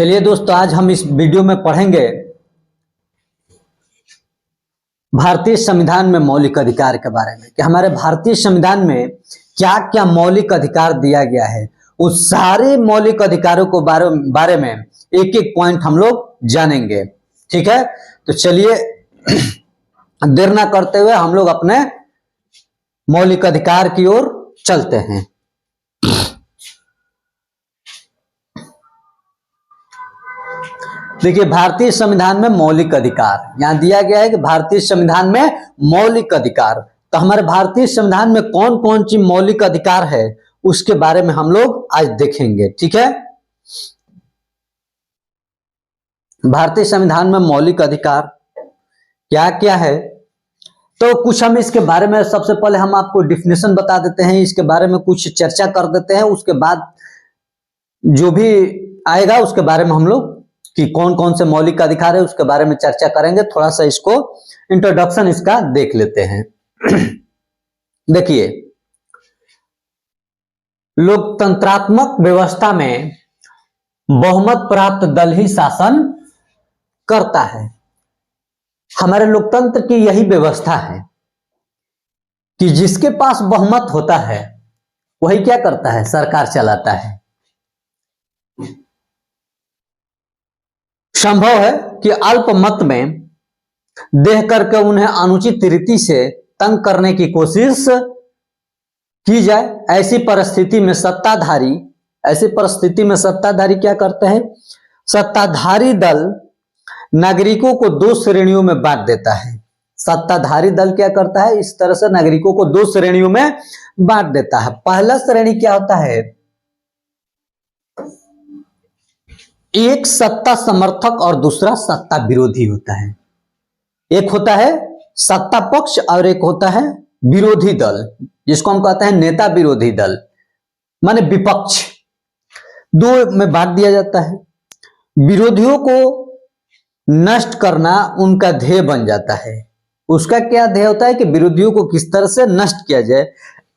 चलिए दोस्तों, आज हम इस वीडियो में पढ़ेंगे भारतीय संविधान में मौलिक अधिकार के बारे में कि हमारे भारतीय संविधान में क्या क्या मौलिक अधिकार दिया गया है। उस सारे मौलिक अधिकारों को बारे में एक एक पॉइंट हम लोग जानेंगे। ठीक है, तो चलिए देर ना करते हुए हम लोग अपने मौलिक अधिकार की ओर चलते हैं। देखिए, भारतीय संविधान में मौलिक अधिकार यहां दिया गया है कि भारतीय संविधान में मौलिक अधिकार। तो हमारे भारतीय संविधान में कौन कौन सी मौलिक अधिकार है उसके बारे में हम लोग आज देखेंगे। ठीक है, भारतीय संविधान में मौलिक अधिकार क्या क्या है, तो कुछ हम इसके बारे में सबसे पहले हम आपको डिफिनेशन बता देते हैं, इसके बारे में कुछ चर्चा कर देते हैं। उसके बाद जो भी आएगा उसके बारे में हम लोग कि कौन कौन से मौलिक अधिकार है उसके बारे में चर्चा करेंगे। थोड़ा सा इसको इंट्रोडक्शन इसका देख लेते हैं। देखिए, लोकतंत्रात्मक व्यवस्था में बहुमत प्राप्त दल ही शासन करता है। हमारे लोकतंत्र की यही व्यवस्था है कि जिसके पास बहुमत होता है वही क्या करता है, सरकार चलाता है। संभव है कि अल्पमत में देख करके उन्हें अनुचित रीति से तंग करने की कोशिश की जाए। ऐसी परिस्थिति में सत्ताधारी क्या करते हैं, सत्ताधारी दल नागरिकों को दो श्रेणियों में बांट देता है। सत्ताधारी दल क्या करता है, इस तरह से नागरिकों को दो श्रेणियों में बांट देता है। पहला श्रेणी क्या होता है, एक सत्ता समर्थक और दूसरा सत्ता विरोधी होता है। एक होता है सत्ता पक्ष और एक होता है विरोधी दल, जिसको हम कहते हैं नेता विरोधी दल, माने विपक्ष। दो में बांट दिया जाता है। विरोधियों को नष्ट करना उनका ध्येय बन जाता है। उसका क्या ध्येय होता है कि विरोधियों को किस तरह से नष्ट किया जाए।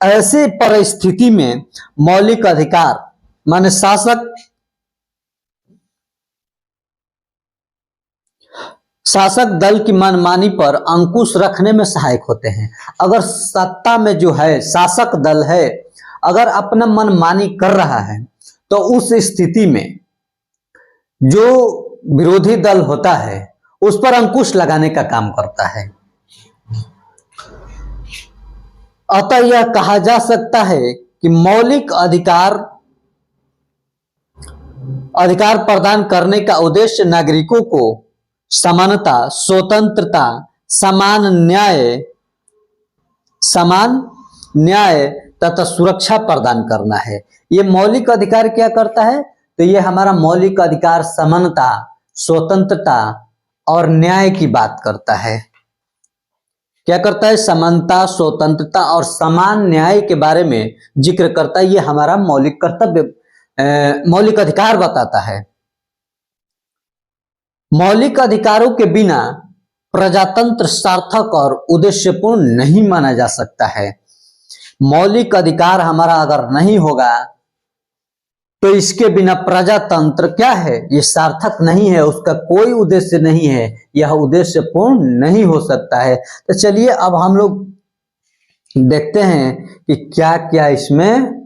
ऐसे परिस्थिति में मौलिक अधिकार माने शासक दल की मनमानी पर अंकुश रखने में सहायक होते हैं। अगर सत्ता में जो है शासक दल है, अगर अपना मनमानी कर रहा है तो उस स्थिति में जो विरोधी दल होता है उस पर अंकुश लगाने का काम करता है। अतः यह कहा जा सकता है कि मौलिक अधिकार प्रदान करने का उद्देश्य नागरिकों को समानता, स्वतंत्रता, समान न्याय तथा सुरक्षा प्रदान करना है। ये मौलिक अधिकार क्या करता है, तो ये हमारा मौलिक अधिकार समानता, स्वतंत्रता और न्याय की बात करता है। क्या करता है, समानता, स्वतंत्रता और समान न्याय के बारे में जिक्र करता है। ये हमारा मौलिक अधिकार बताता है। मौलिक अधिकारों के बिना प्रजातंत्र सार्थक और उद्देश्यपूर्ण नहीं माना जा सकता है। मौलिक अधिकार हमारा अगर नहीं होगा तो इसके बिना प्रजातंत्र क्या है, ये सार्थक नहीं है, उसका कोई उद्देश्य नहीं है, यह उद्देश्यपूर्ण नहीं हो सकता है। तो चलिए अब हम लोग देखते हैं कि क्या क्या इसमें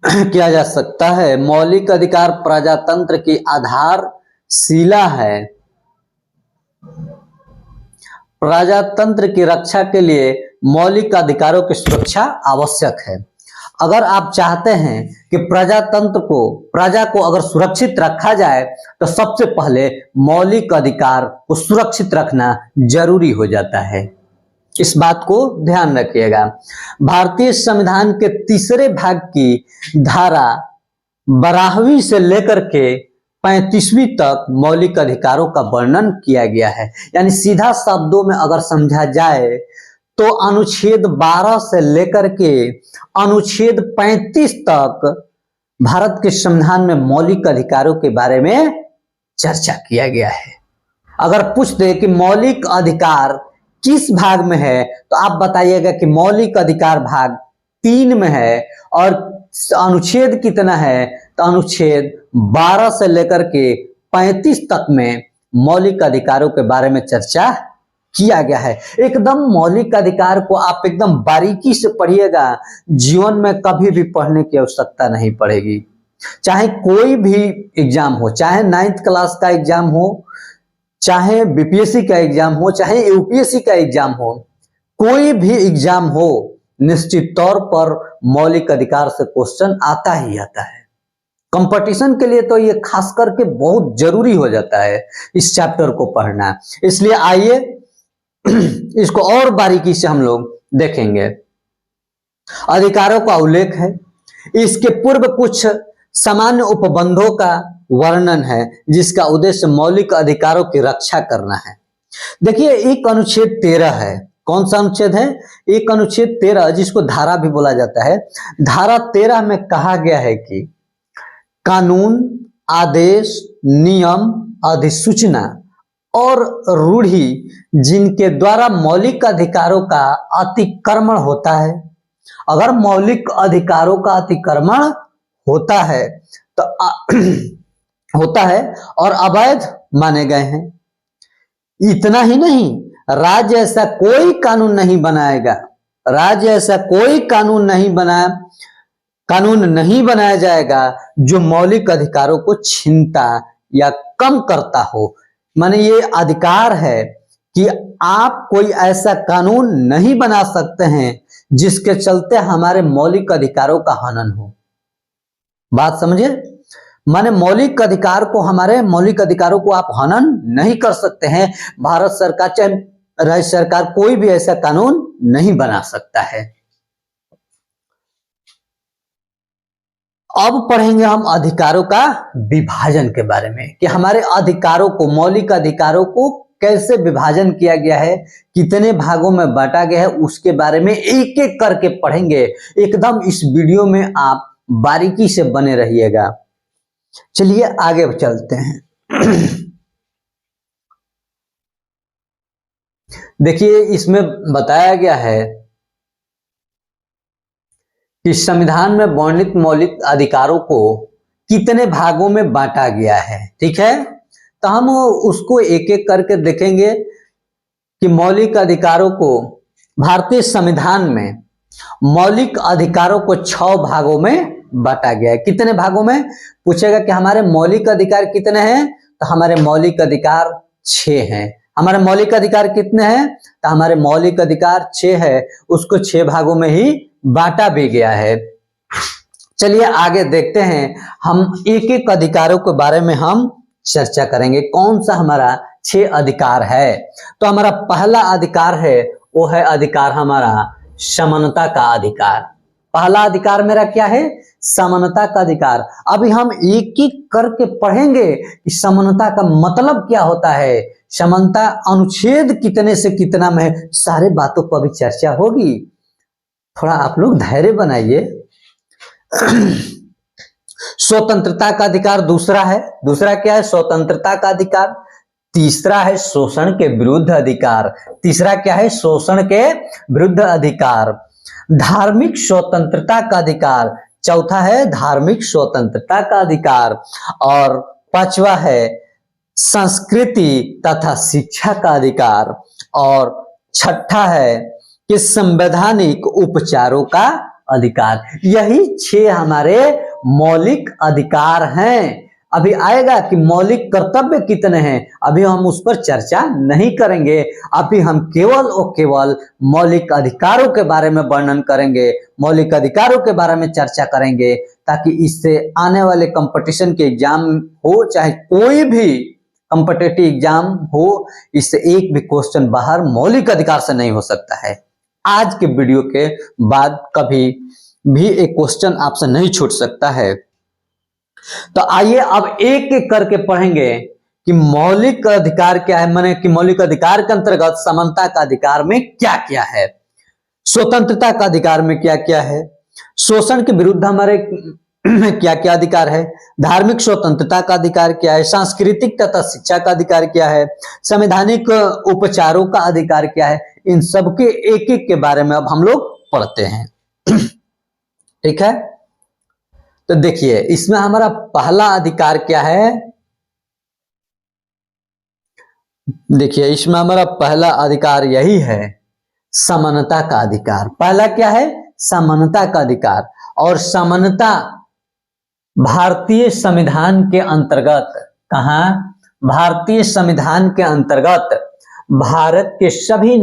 किया जा सकता है। मौलिक अधिकार प्रजातंत्र की आधारशिला है। प्रजातंत्र की रक्षा के लिए मौलिक अधिकारों की सुरक्षा आवश्यक है। अगर आप चाहते हैं कि प्रजा को अगर सुरक्षित रखा जाए तो सबसे पहले मौलिक अधिकार को सुरक्षित रखना जरूरी हो जाता है। इस बात को ध्यान रखिएगा। भारतीय संविधान के तीसरे भाग की धारा 12वीं से लेकर के 35वीं तक मौलिक अधिकारों का वर्णन किया गया है। यानी सीधा शब्दों में अगर समझा जाए तो अनुच्छेद 12 से लेकर के अनुच्छेद 35 तक भारत के संविधान में मौलिक अधिकारों के बारे में चर्चा किया गया है। अगर पूछ दे कि मौलिक अधिकार किस भाग में है तो आप बताइएगा कि मौलिक अधिकार भाग 3 में है। और अनुच्छेद कितना है तो तो अनुच्छेद 12 से लेकर के 35 तक में मौलिक अधिकारों के बारे में चर्चा किया गया है। एकदम मौलिक अधिकार को आप एकदम बारीकी से पढ़िएगा, जीवन में कभी भी पढ़ने की आवश्यकता नहीं पड़ेगी। चाहे कोई भी एग्जाम हो, चाहे 9th क्लास का एग्जाम हो, चाहे बीपीएससी का एग्जाम हो, चाहे यूपीएससी का एग्जाम हो, कोई भी एग्जाम हो, निश्चित तौर पर मौलिक अधिकार से क्वेश्चन आता ही आता है। कंपटीशन के लिए तो ये खास करके बहुत जरूरी हो जाता है इस चैप्टर को पढ़ना। इसलिए आइए इसको और बारीकी से हम लोग देखेंगे। अधिकारों का उल्लेख है, इसके पूर्व कुछ सामान्य उपबंधों का वर्णन है जिसका उद्देश्य मौलिक अधिकारों की रक्षा करना है। देखिए एक अनुच्छेद 13 है। कौन सा अनुच्छेद है? एक अनुच्छेद 13 जिसको धारा भी बोला जाता है। धारा 13 में कहा गया है कि कानून, आदेश, नियम, अधिसूचना और रूढ़ि जिनके द्वारा मौलिक अधिकारों का अतिक्रमण होता है, अगर मौलिक अधिकारों का अतिक्रमण होता है तो होता है और अवैध माने गए हैं। इतना ही नहीं, राज्य ऐसा कोई कानून नहीं बनाएगा, राज्य ऐसा कोई कानून नहीं बनाया जाएगा जो मौलिक अधिकारों को छीनता या कम करता हो। माने ये अधिकार है कि आप कोई ऐसा कानून नहीं बना सकते हैं जिसके चलते हमारे मौलिक अधिकारों का हनन हो। बात समझे? माने मौलिक अधिकार को, हमारे मौलिक अधिकारों को आप हनन नहीं कर सकते हैं। भारत सरकार चाहे राज्य सरकार कोई भी ऐसा कानून नहीं बना सकता है। अब पढ़ेंगे हम अधिकारों का विभाजन के बारे में कि हमारे अधिकारों को, मौलिक अधिकारों को कैसे विभाजन किया गया है, कितने भागों में बांटा गया है, उसके बारे में एक एक करके पढ़ेंगे। एकदम इस वीडियो में आप बारीकी से बने रहिएगा। चलिए आगे चलते हैं। देखिए इसमें बताया गया है कि संविधान में वर्णित मौलिक अधिकारों को कितने भागों में बांटा गया है। ठीक है, तो हम उसको एक एक करके देखेंगे कि मौलिक अधिकारों को, भारतीय संविधान में मौलिक अधिकारों को 6 भागों में बांटा गया है। कितने भागों में? पूछेगा कि हमारे मौलिक अधिकार कितने हैं, तो हमारे मौलिक अधिकार 6 हैं। हमारे मौलिक अधिकार कितने हैं? तो हमारे मौलिक अधिकार 6 है, उसको 6 भागों में ही बांटा भी गया है। चलिए आगे देखते हैं, हम एक एक अधिकारों के बारे में हम चर्चा करेंगे। कौन सा हमारा 6 अधिकार है? तो हमारा पहला अधिकार है, वो है अधिकार हमारा समानता का अधिकार। पहला अधिकार मेरा क्या है? समानता का अधिकार। अभी हम एक एक करके पढ़ेंगे कि समानता का मतलब क्या होता है, समानता अनुच्छेद कितने से कितना में, सारे बातों पर भी चर्चा होगी। थोड़ा आप लोग धैर्य बनाइए। स्वतंत्रता का अधिकार दूसरा है। दूसरा क्या है? स्वतंत्रता का अधिकार। तीसरा है शोषण के विरुद्ध अधिकार। तीसरा क्या है? शोषण के विरुद्ध अधिकार। धार्मिक स्वतंत्रता का अधिकार। चौथा है धार्मिक स्वतंत्रता का अधिकार। और पांचवा है संस्कृति तथा शिक्षा का अधिकार। और छठा है कि संवैधानिक उपचारों का अधिकार। यही 6 हमारे मौलिक अधिकार हैं। अभी आएगा कि मौलिक कर्तव्य कितने हैं, अभी हम उस पर चर्चा नहीं करेंगे। अभी हम केवल और केवल मौलिक अधिकारों के बारे में वर्णन करेंगे, मौलिक अधिकारों के बारे में चर्चा करेंगे, ताकि इससे आने वाले कंपटीशन के एग्जाम हो, चाहे कोई भी कंपटीटिव एग्जाम हो, इससे एक भी क्वेश्चन बाहर मौलिक अधिकार से नहीं हो सकता है। आज के वीडियो के बाद कभी भी एक क्वेश्चन आपसे नहीं छूट सकता है। तो आइए अब एक एक करके पढ़ेंगे कि मौलिक अधिकार क्या है, माने कि मौलिक अधिकार के अंतर्गत समानता का अधिकार में क्या क्या है, स्वतंत्रता का अधिकार में क्या क्या है, शोषण के विरुद्ध हमारे क्या क्या अधिकार है, धार्मिक स्वतंत्रता का अधिकार क्या है, सांस्कृतिक तथा शिक्षा का अधिकार क्या है, संवैधानिक उपचारों का अधिकार क्या है। इन सब के एक एक के बारे में अब हम लोग पढ़ते हैं। ठीक है, तो देखिए इसमें हमारा पहला अधिकार क्या है, देखिए इसमें हमारा पहला अधिकार यही है, समानता का अधिकार। पहला क्या है, समानता का अधिकार। और समानता भारतीय संविधान के अंतर्गत, कहा, भारतीय संविधान के अंतर्गत भारत के सभी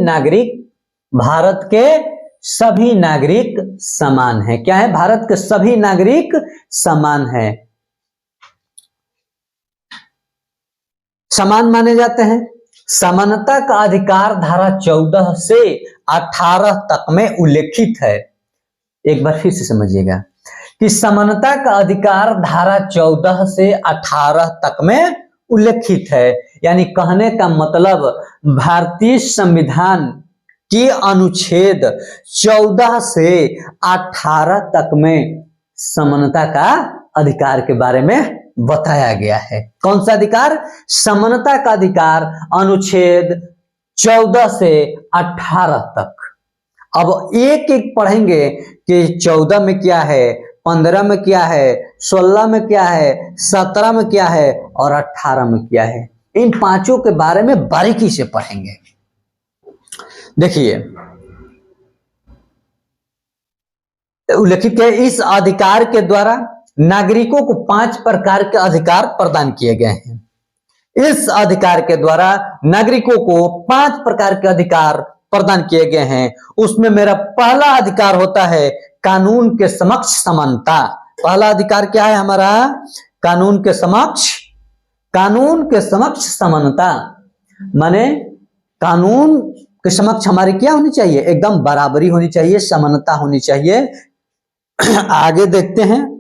नागरिक समान है। क्या है, भारत के सभी नागरिक समान है, समान माने जाते हैं। समानता का अधिकार धारा 14 से 18 तक में उल्लेखित है। एक बार फिर से समझिएगा कि समानता का अधिकार धारा 14 से 18 तक में उल्लेखित है। यानी कहने का मतलब भारतीय संविधान के अनुच्छेद 14 से 18 तक में समानता का अधिकार के बारे में बताया गया है। कौन सा अधिकार, समानता का अधिकार, अनुच्छेद 14 से 18 तक। अब एक एक पढ़ेंगे कि 14 में क्या है, 15 में क्या है, 16 में क्या है, 17 में क्या है और 18 में क्या है। इन पांचों के बारे में बारीकी से पढ़ेंगे। देखिए उल्लेखित है, इस अधिकार के द्वारा नागरिकों को 5 प्रकार के अधिकार प्रदान किए गए हैं। इस अधिकार के द्वारा नागरिकों को 5 प्रकार के अधिकार प्रदान किए गए हैं। उसमें मेरा पहला अधिकार होता है कानून के समक्ष समानता। पहला अधिकार क्या है हमारा, कानून के समक्ष समानता। माने कानून के समक्ष हमारी क्या होनी चाहिए, एकदम बराबरी होनी चाहिए, समानता होनी चाहिए। आगे देखते हैं,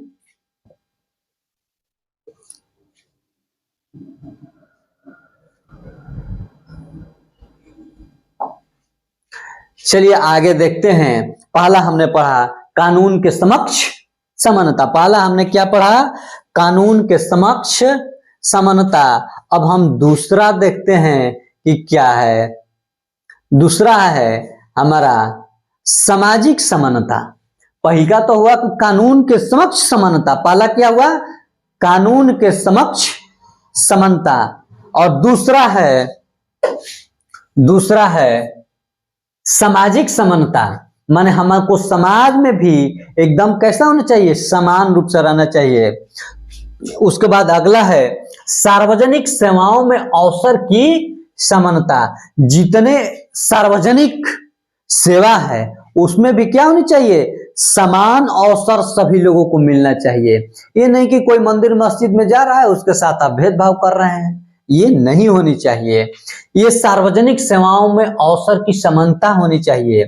चलिए आगे देखते हैं। पहला हमने पढ़ा कानून के समक्ष समानता। पहला हमने क्या पढ़ा, कानून के समक्ष समानता। अब हम दूसरा देखते हैं कि क्या है। दूसरा है हमारा सामाजिक समानता। पहला तो हुआ कानून के समक्ष समानता, पहला क्या हुआ, कानून के समक्ष समानता। और दूसरा है सामाजिक समानता। माने हमको समाज में भी एकदम कैसा होना चाहिए, समान रूप से रहना चाहिए। उसके बाद अगला है सार्वजनिक सेवाओं में अवसर की समानता। जितने सार्वजनिक सेवा है उसमें भी क्या होनी चाहिए, समान अवसर सभी लोगों को मिलना चाहिए। ये नहीं कि कोई मंदिर मस्जिद में जा रहा है उसके साथ आप भेदभाव कर रहे हैं, ये नहीं होनी चाहिए। ये सार्वजनिक सेवाओं में अवसर की समानता होनी चाहिए।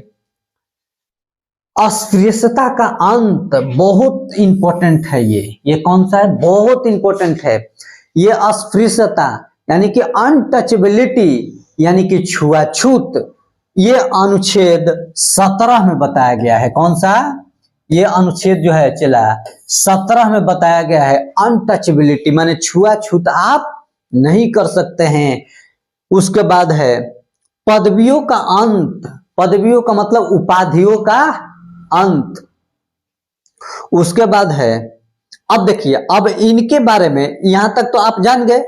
अस्पृश्यता का अंत बहुत इंपॉर्टेंट है। ये कौन सा है, बहुत इंपॉर्टेंट है। ये अस्पृश्यता यानी कि अनटचेबिलिटी यानी कि छुआछूत, ये अनुच्छेद 17 में बताया गया है। कौन सा, ये अनुच्छेद जो है चला 17 में बताया गया है। अनटचेबिलिटी माने छुआछूत आप नहीं कर सकते हैं। उसके बाद है पदवियों का अंत। पदवियों का मतलब उपाधियों का अंत। उसके बाद है, अब देखिए, अब इनके बारे में यहां तक तो आप जान गए,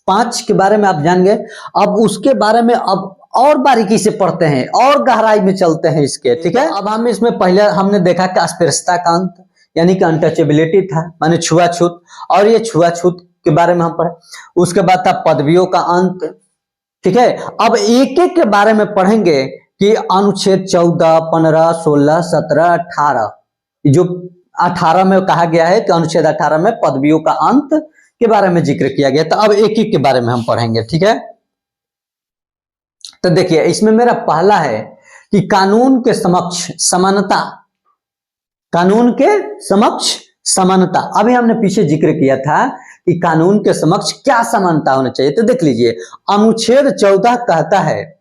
5 के बारे में आप जान गए। अब उसके बारे में अब और बारीकी से पढ़ते हैं और गहराई में चलते हैं इसके, ठीक है। अब हम इसमें पहले हमने देखा कि अस्पृश्यता का अंत यानी कि अनटचेबिलिटी था, माने छुआछूत, और ये छुआछूत के बारे में हम पढ़े। उसके बाद था पदवियों का अंत, ठीक है। अब एक एक के बारे में पढ़ेंगे कि अनुच्छेद 14, 15, 16, 17, 18, जो 18 में कहा गया है कि अनुच्छेद 18 में पदवियों का अंत के बारे में जिक्र किया गया। तो अब एक एक के बारे में हम पढ़ेंगे, ठीक है। तो देखिए इसमें मेरा पहला है कि कानून के समक्ष समानता। कानून के समक्ष समानता, अभी हमने पीछे जिक्र किया था कि कानून के समक्ष क्या समानता होना चाहिए। तो देख लीजिए अनुच्छेद 14 कहता है,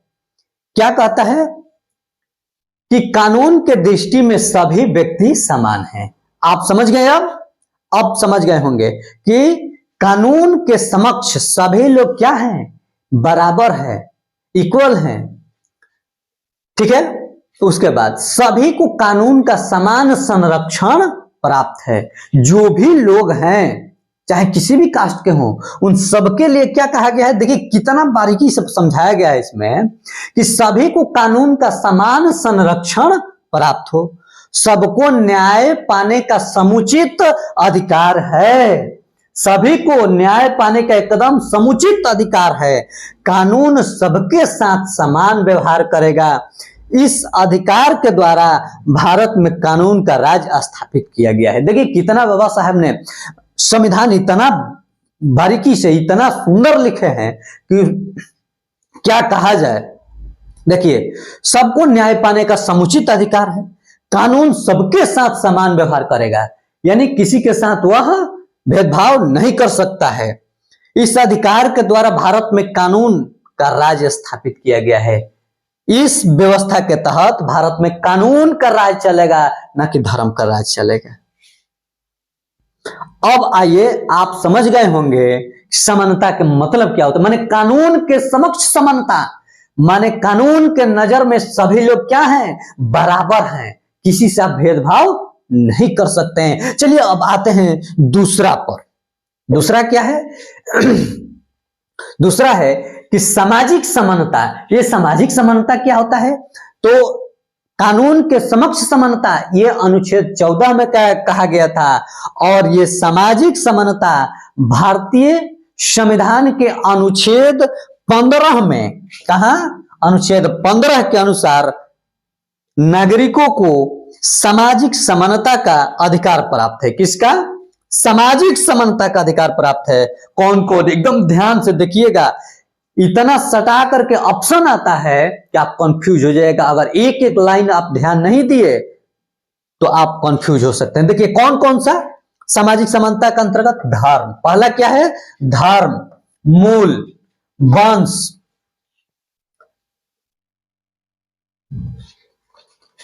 क्या कहता है कि कानून के दृष्टि में सभी व्यक्ति समान हैं। आप समझ गए, अब समझ गए होंगे कि कानून के समक्ष सभी लोग क्या हैं, बराबर है, इक्वल हैं, ठीक है। उसके बाद सभी को कानून का समान संरक्षण प्राप्त है। जो भी लोग हैं चाहे किसी भी कास्ट के हों, उन सबके लिए क्या कहा गया है, देखिए कितना बारीकी से समझाया गया है इसमें कि सभी को कानून का समान संरक्षण प्राप्त हो, सबको न्याय पाने का समुचित अधिकार है। सभी को न्याय पाने का एकदम समुचित अधिकार है। कानून सबके साथ समान व्यवहार करेगा। इस अधिकार के द्वारा भारत में कानून का राज स्थापित किया गया है। देखिए कितना बाबा साहब ने संविधान इतना बारीकी से इतना सुंदर लिखे हैं कि क्या कहा जाए। देखिए सबको न्याय पाने का समुचित अधिकार है, कानून सबके साथ समान व्यवहार करेगा, यानी किसी के साथ वह भेदभाव नहीं कर सकता है। इस अधिकार के द्वारा भारत में कानून का राज स्थापित किया गया है। इस व्यवस्था के तहत भारत में कानून का राज चलेगा, ना कि धर्म का राज चलेगा। अब आइए, आप समझ गए होंगे समानता के मतलब क्या होता है। माने कानून के समक्ष समानता, माने कानून के नजर में सभी लोग क्या हैं, बराबर हैं, किसी से आप भेदभाव नहीं कर सकते हैं। चलिए अब आते हैं दूसरा पर। दूसरा क्या है? दूसरा है कि सामाजिक समानता। ये सामाजिक समानता क्या होता है? तो कानून के समक्ष समानता ये अनुच्छेद 14 में कहा गया था, और ये सामाजिक समानता भारतीय संविधान के अनुच्छेद 15 में, कहा अनुच्छेद 15 के अनुसार नागरिकों को सामाजिक समानता का अधिकार प्राप्त है। किसका? सामाजिक समानता का अधिकार प्राप्त है। कौन कौन? एकदम ध्यान से देखिएगा, इतना सटा करके ऑप्शन आता है कि आप कंफ्यूज हो जाएगा। अगर एक एक लाइन आप ध्यान नहीं दिए तो आप कंफ्यूज हो सकते हैं। देखिए कौन कौन सा सामाजिक समानता के अंतर्गत? धर्म। पहला क्या है? धर्म, मूल, वंश,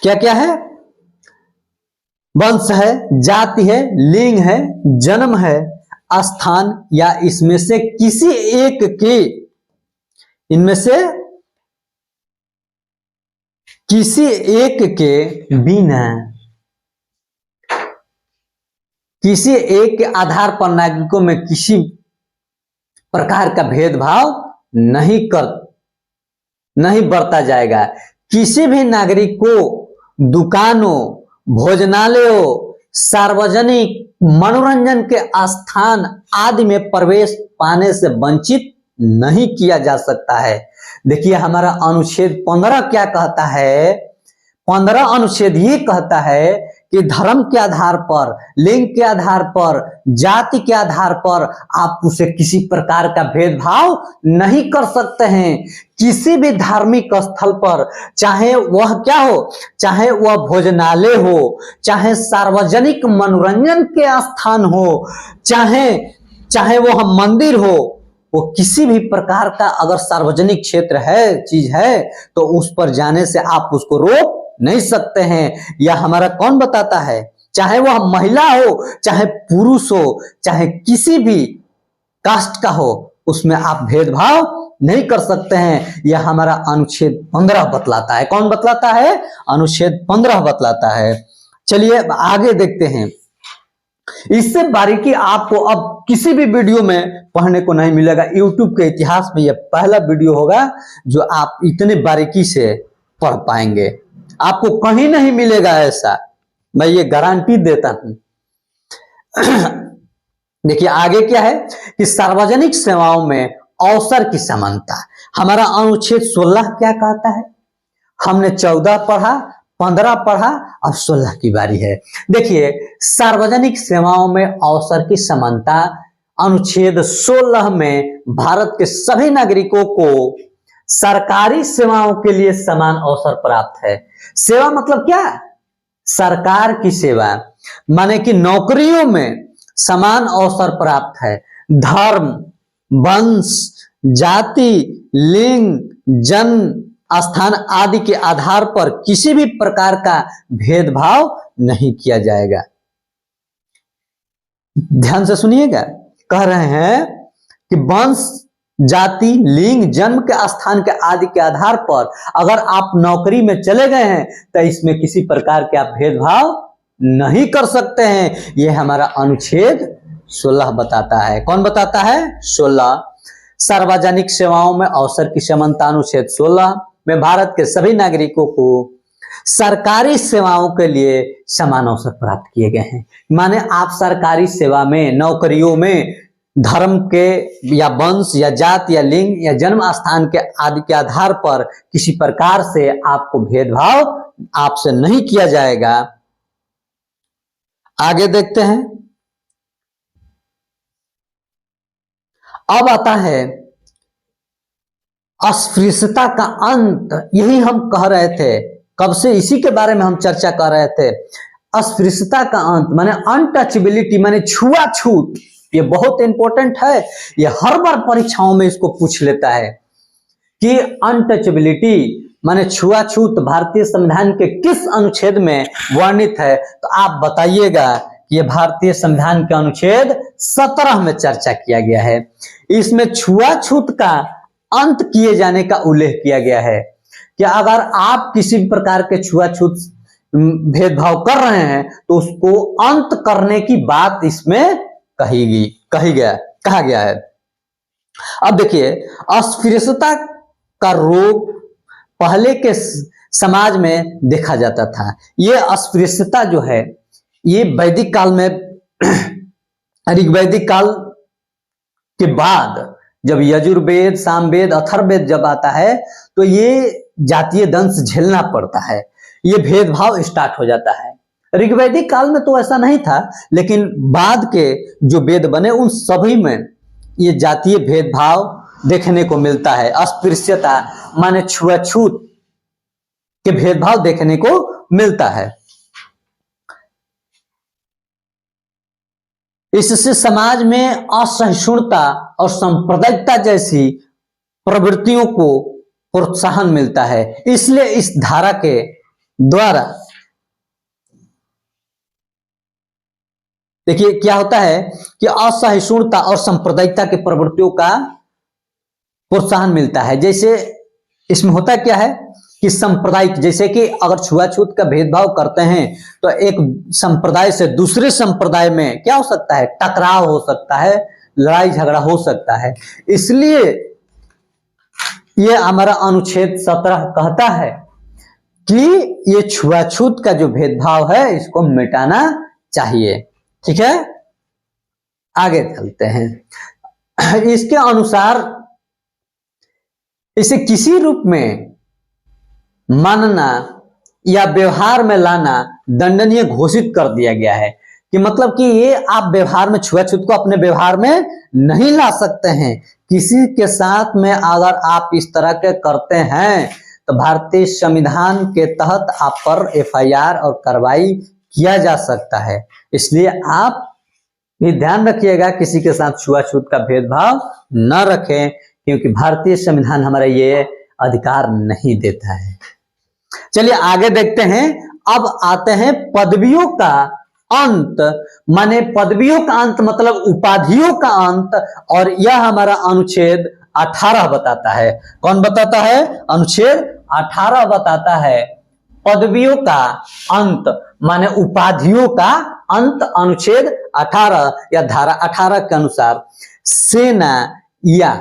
क्या क्या है? वंश है, जाति है, लिंग है, जन्म है, स्थान या इसमें से किसी एक के, इनमें से किसी एक के बिना, किसी एक के आधार पर नागरिकों में किसी प्रकार का भेदभाव नहीं बरता जाएगा। किसी भी नागरिक को दुकानों, भोजनालयों, सार्वजनिक मनोरंजन के स्थान आदि में प्रवेश पाने से वंचित नहीं किया जा सकता है। देखिए हमारा अनुच्छेद 15 क्या कहता है? 15 अनुच्छेद ये कहता है कि धर्म के आधार पर, लिंग के आधार पर, जाति के आधार पर आप उसे किसी प्रकार का भेदभाव नहीं कर सकते हैं। किसी भी धार्मिक स्थल पर, चाहे वह क्या हो, चाहे वह भोजनालय हो, चाहे सार्वजनिक मनोरंजन के स्थान हो, चाहे वह मंदिर हो, वो किसी भी प्रकार का अगर सार्वजनिक क्षेत्र है, चीज है, तो उस पर जाने से आप उसको रोक नहीं सकते हैं। यह हमारा कौन बताता है? चाहे वह महिला हो, चाहे पुरुष हो, चाहे किसी भी कास्ट का हो, उसमें आप भेदभाव नहीं कर सकते हैं। यह हमारा अनुच्छेद 15 बतलाता है। कौन बतलाता है? अनुच्छेद 15 बतलाता है। चलिए आगे देखते हैं। इससे बारीकी आपको अब किसी भी वीडियो में पढ़ने को नहीं मिलेगा। YouTube के इतिहास में यह पहला वीडियो होगा जो आप इतने बारीकी से पढ़ पाएंगे। आपको कहीं नहीं मिलेगा ऐसा, मैं ये गारंटी देता हूं। देखिए आगे क्या है कि सार्वजनिक सेवाओं में अवसर की समानता। हमारा अनुच्छेद 16 क्या कहता है? हमने 14 पढ़ा, 15 पढ़ा, अब 16 की बारी है। देखिए सार्वजनिक सेवाओं में अवसर की समानता, अनुच्छेद 16 में भारत के सभी नागरिकों को सरकारी सेवाओं के लिए समान अवसर प्राप्त है। सेवा मतलब क्या? सरकार की सेवा, माने कि नौकरियों में समान अवसर प्राप्त है। धर्म, वंश, जाति, लिंग, जन्म, स्थान आदि के आधार पर किसी भी प्रकार का भेदभाव नहीं किया जाएगा। ध्यान से सुनिएगा, कह रहे हैं कि वंश, जाति, लिंग, जन्म के स्थान के आदि के आधार पर अगर आप नौकरी में चले गए हैं तो इसमें किसी प्रकार के आप भेदभाव नहीं कर सकते हैं, यह हमारा अनुच्छेद 16 बताता है। कौन बताता है? 16। सार्वजनिक सेवाओं में अवसर की समानता अनुच्छेद 16 में भारत के सभी नागरिकों को सरकारी सेवाओं के लिए समान अवसर प्राप्त किए गए हैं। माने आप सरकारी सेवा में, नौकरियों में धर्म के या वंश या जात या लिंग या जन्म स्थान के आदि के आधार पर किसी प्रकार से आपको भेदभाव आपसे नहीं किया जाएगा। आगे देखते हैं। अब आता है अस्पृश्यता का अंत। यही हम कह रहे थे, कब से इसी के बारे में हम चर्चा कर रहे थे। अस्पृश्यता का अंत माने अनटचेबिलिटी, माने छुआछूत। ये बहुत इंपॉर्टेंट है, ये हर बार परीक्षाओं में इसको पूछ लेता है कि अनटचेबिलिटी माने छुआछूत भारतीय संविधान के किस अनुच्छेद में वर्णित है। तो आप बताइएगा कि ये भारतीय संविधान के अनुच्छेद 17 में चर्चा किया गया है। इसमें छुआछूत का अंत किए जाने का उल्लेख किया गया है कि अगर आप किसी भी प्रकार के छुआछूत भेदभाव कर रहे हैं तो उसको अंत करने की बात इसमें कहा गया है। अब देखिए, अस्पृश्यता का रोग पहले के समाज में देखा जाता था। ये अस्पृश्यता जो है ये वैदिक काल में ऋग्वैदिक काल के बाद जब यजुर्वेद, सामवेद, अथर्ववेद जब आता है तो ये जातीय दंश झेलना पड़ता है, ये भेदभाव स्टार्ट हो जाता है। ऋग्वैदिक काल में तो ऐसा नहीं था, लेकिन बाद के जो वेद बने उन सभी में ये जातीय भेदभाव देखने को मिलता है। अस्पृश्यता माने छुआछूत के भेदभाव देखने को मिलता है। इससे समाज में असहिष्णुता और सांप्रदायिकता जैसी प्रवृत्तियों को प्रोत्साहन मिलता है। इसलिए इस धारा के द्वारा देखिए क्या होता है कि असहिष्णुता और सांप्रदायिकता की प्रवृत्तियों का प्रोत्साहन मिलता है। जैसे इसमें होता क्या है कि सांप्रदायिक, जैसे कि अगर छुआछूत का भेदभाव करते हैं तो एक संप्रदाय से दूसरे संप्रदाय में क्या हो सकता है? टकराव हो सकता है, लड़ाई झगड़ा हो सकता है। इसलिए ये हमारा अनुच्छेद 17 कहता है कि ये छुआछूत का जो भेदभाव है इसको मिटाना चाहिए। ठीक है, आगे चलते हैं। इसके अनुसार इसे किसी रूप में मानना या व्यवहार में लाना दंडनीय घोषित कर दिया गया है कि मतलब कि ये आप व्यवहार में छुआछूत को अपने व्यवहार में नहीं ला सकते हैं। किसी के साथ में अगर आप इस तरह के करते हैं तो भारतीय संविधान के तहत आप पर एफआईआर और कार्रवाई किया जा सकता है। इसलिए आप भी ध्यान रखिएगा, किसी के साथ छुआछूत का भेदभाव न रखें, क्योंकि भारतीय संविधान हमारा ये अधिकार नहीं देता है। चलिए आगे देखते हैं। अब आते हैं पदवियों का अंत, माने पदवियों का अंत मतलब उपाधियों का अंत, और यह हमारा अनुच्छेद 18 बताता है। कौन बताता है? अनुच्छेद 18 बताता है पदवियों का अंत माने उपाधियों का अंत। अनुच्छेद 18 या धारा 18 के अनुसार सेना या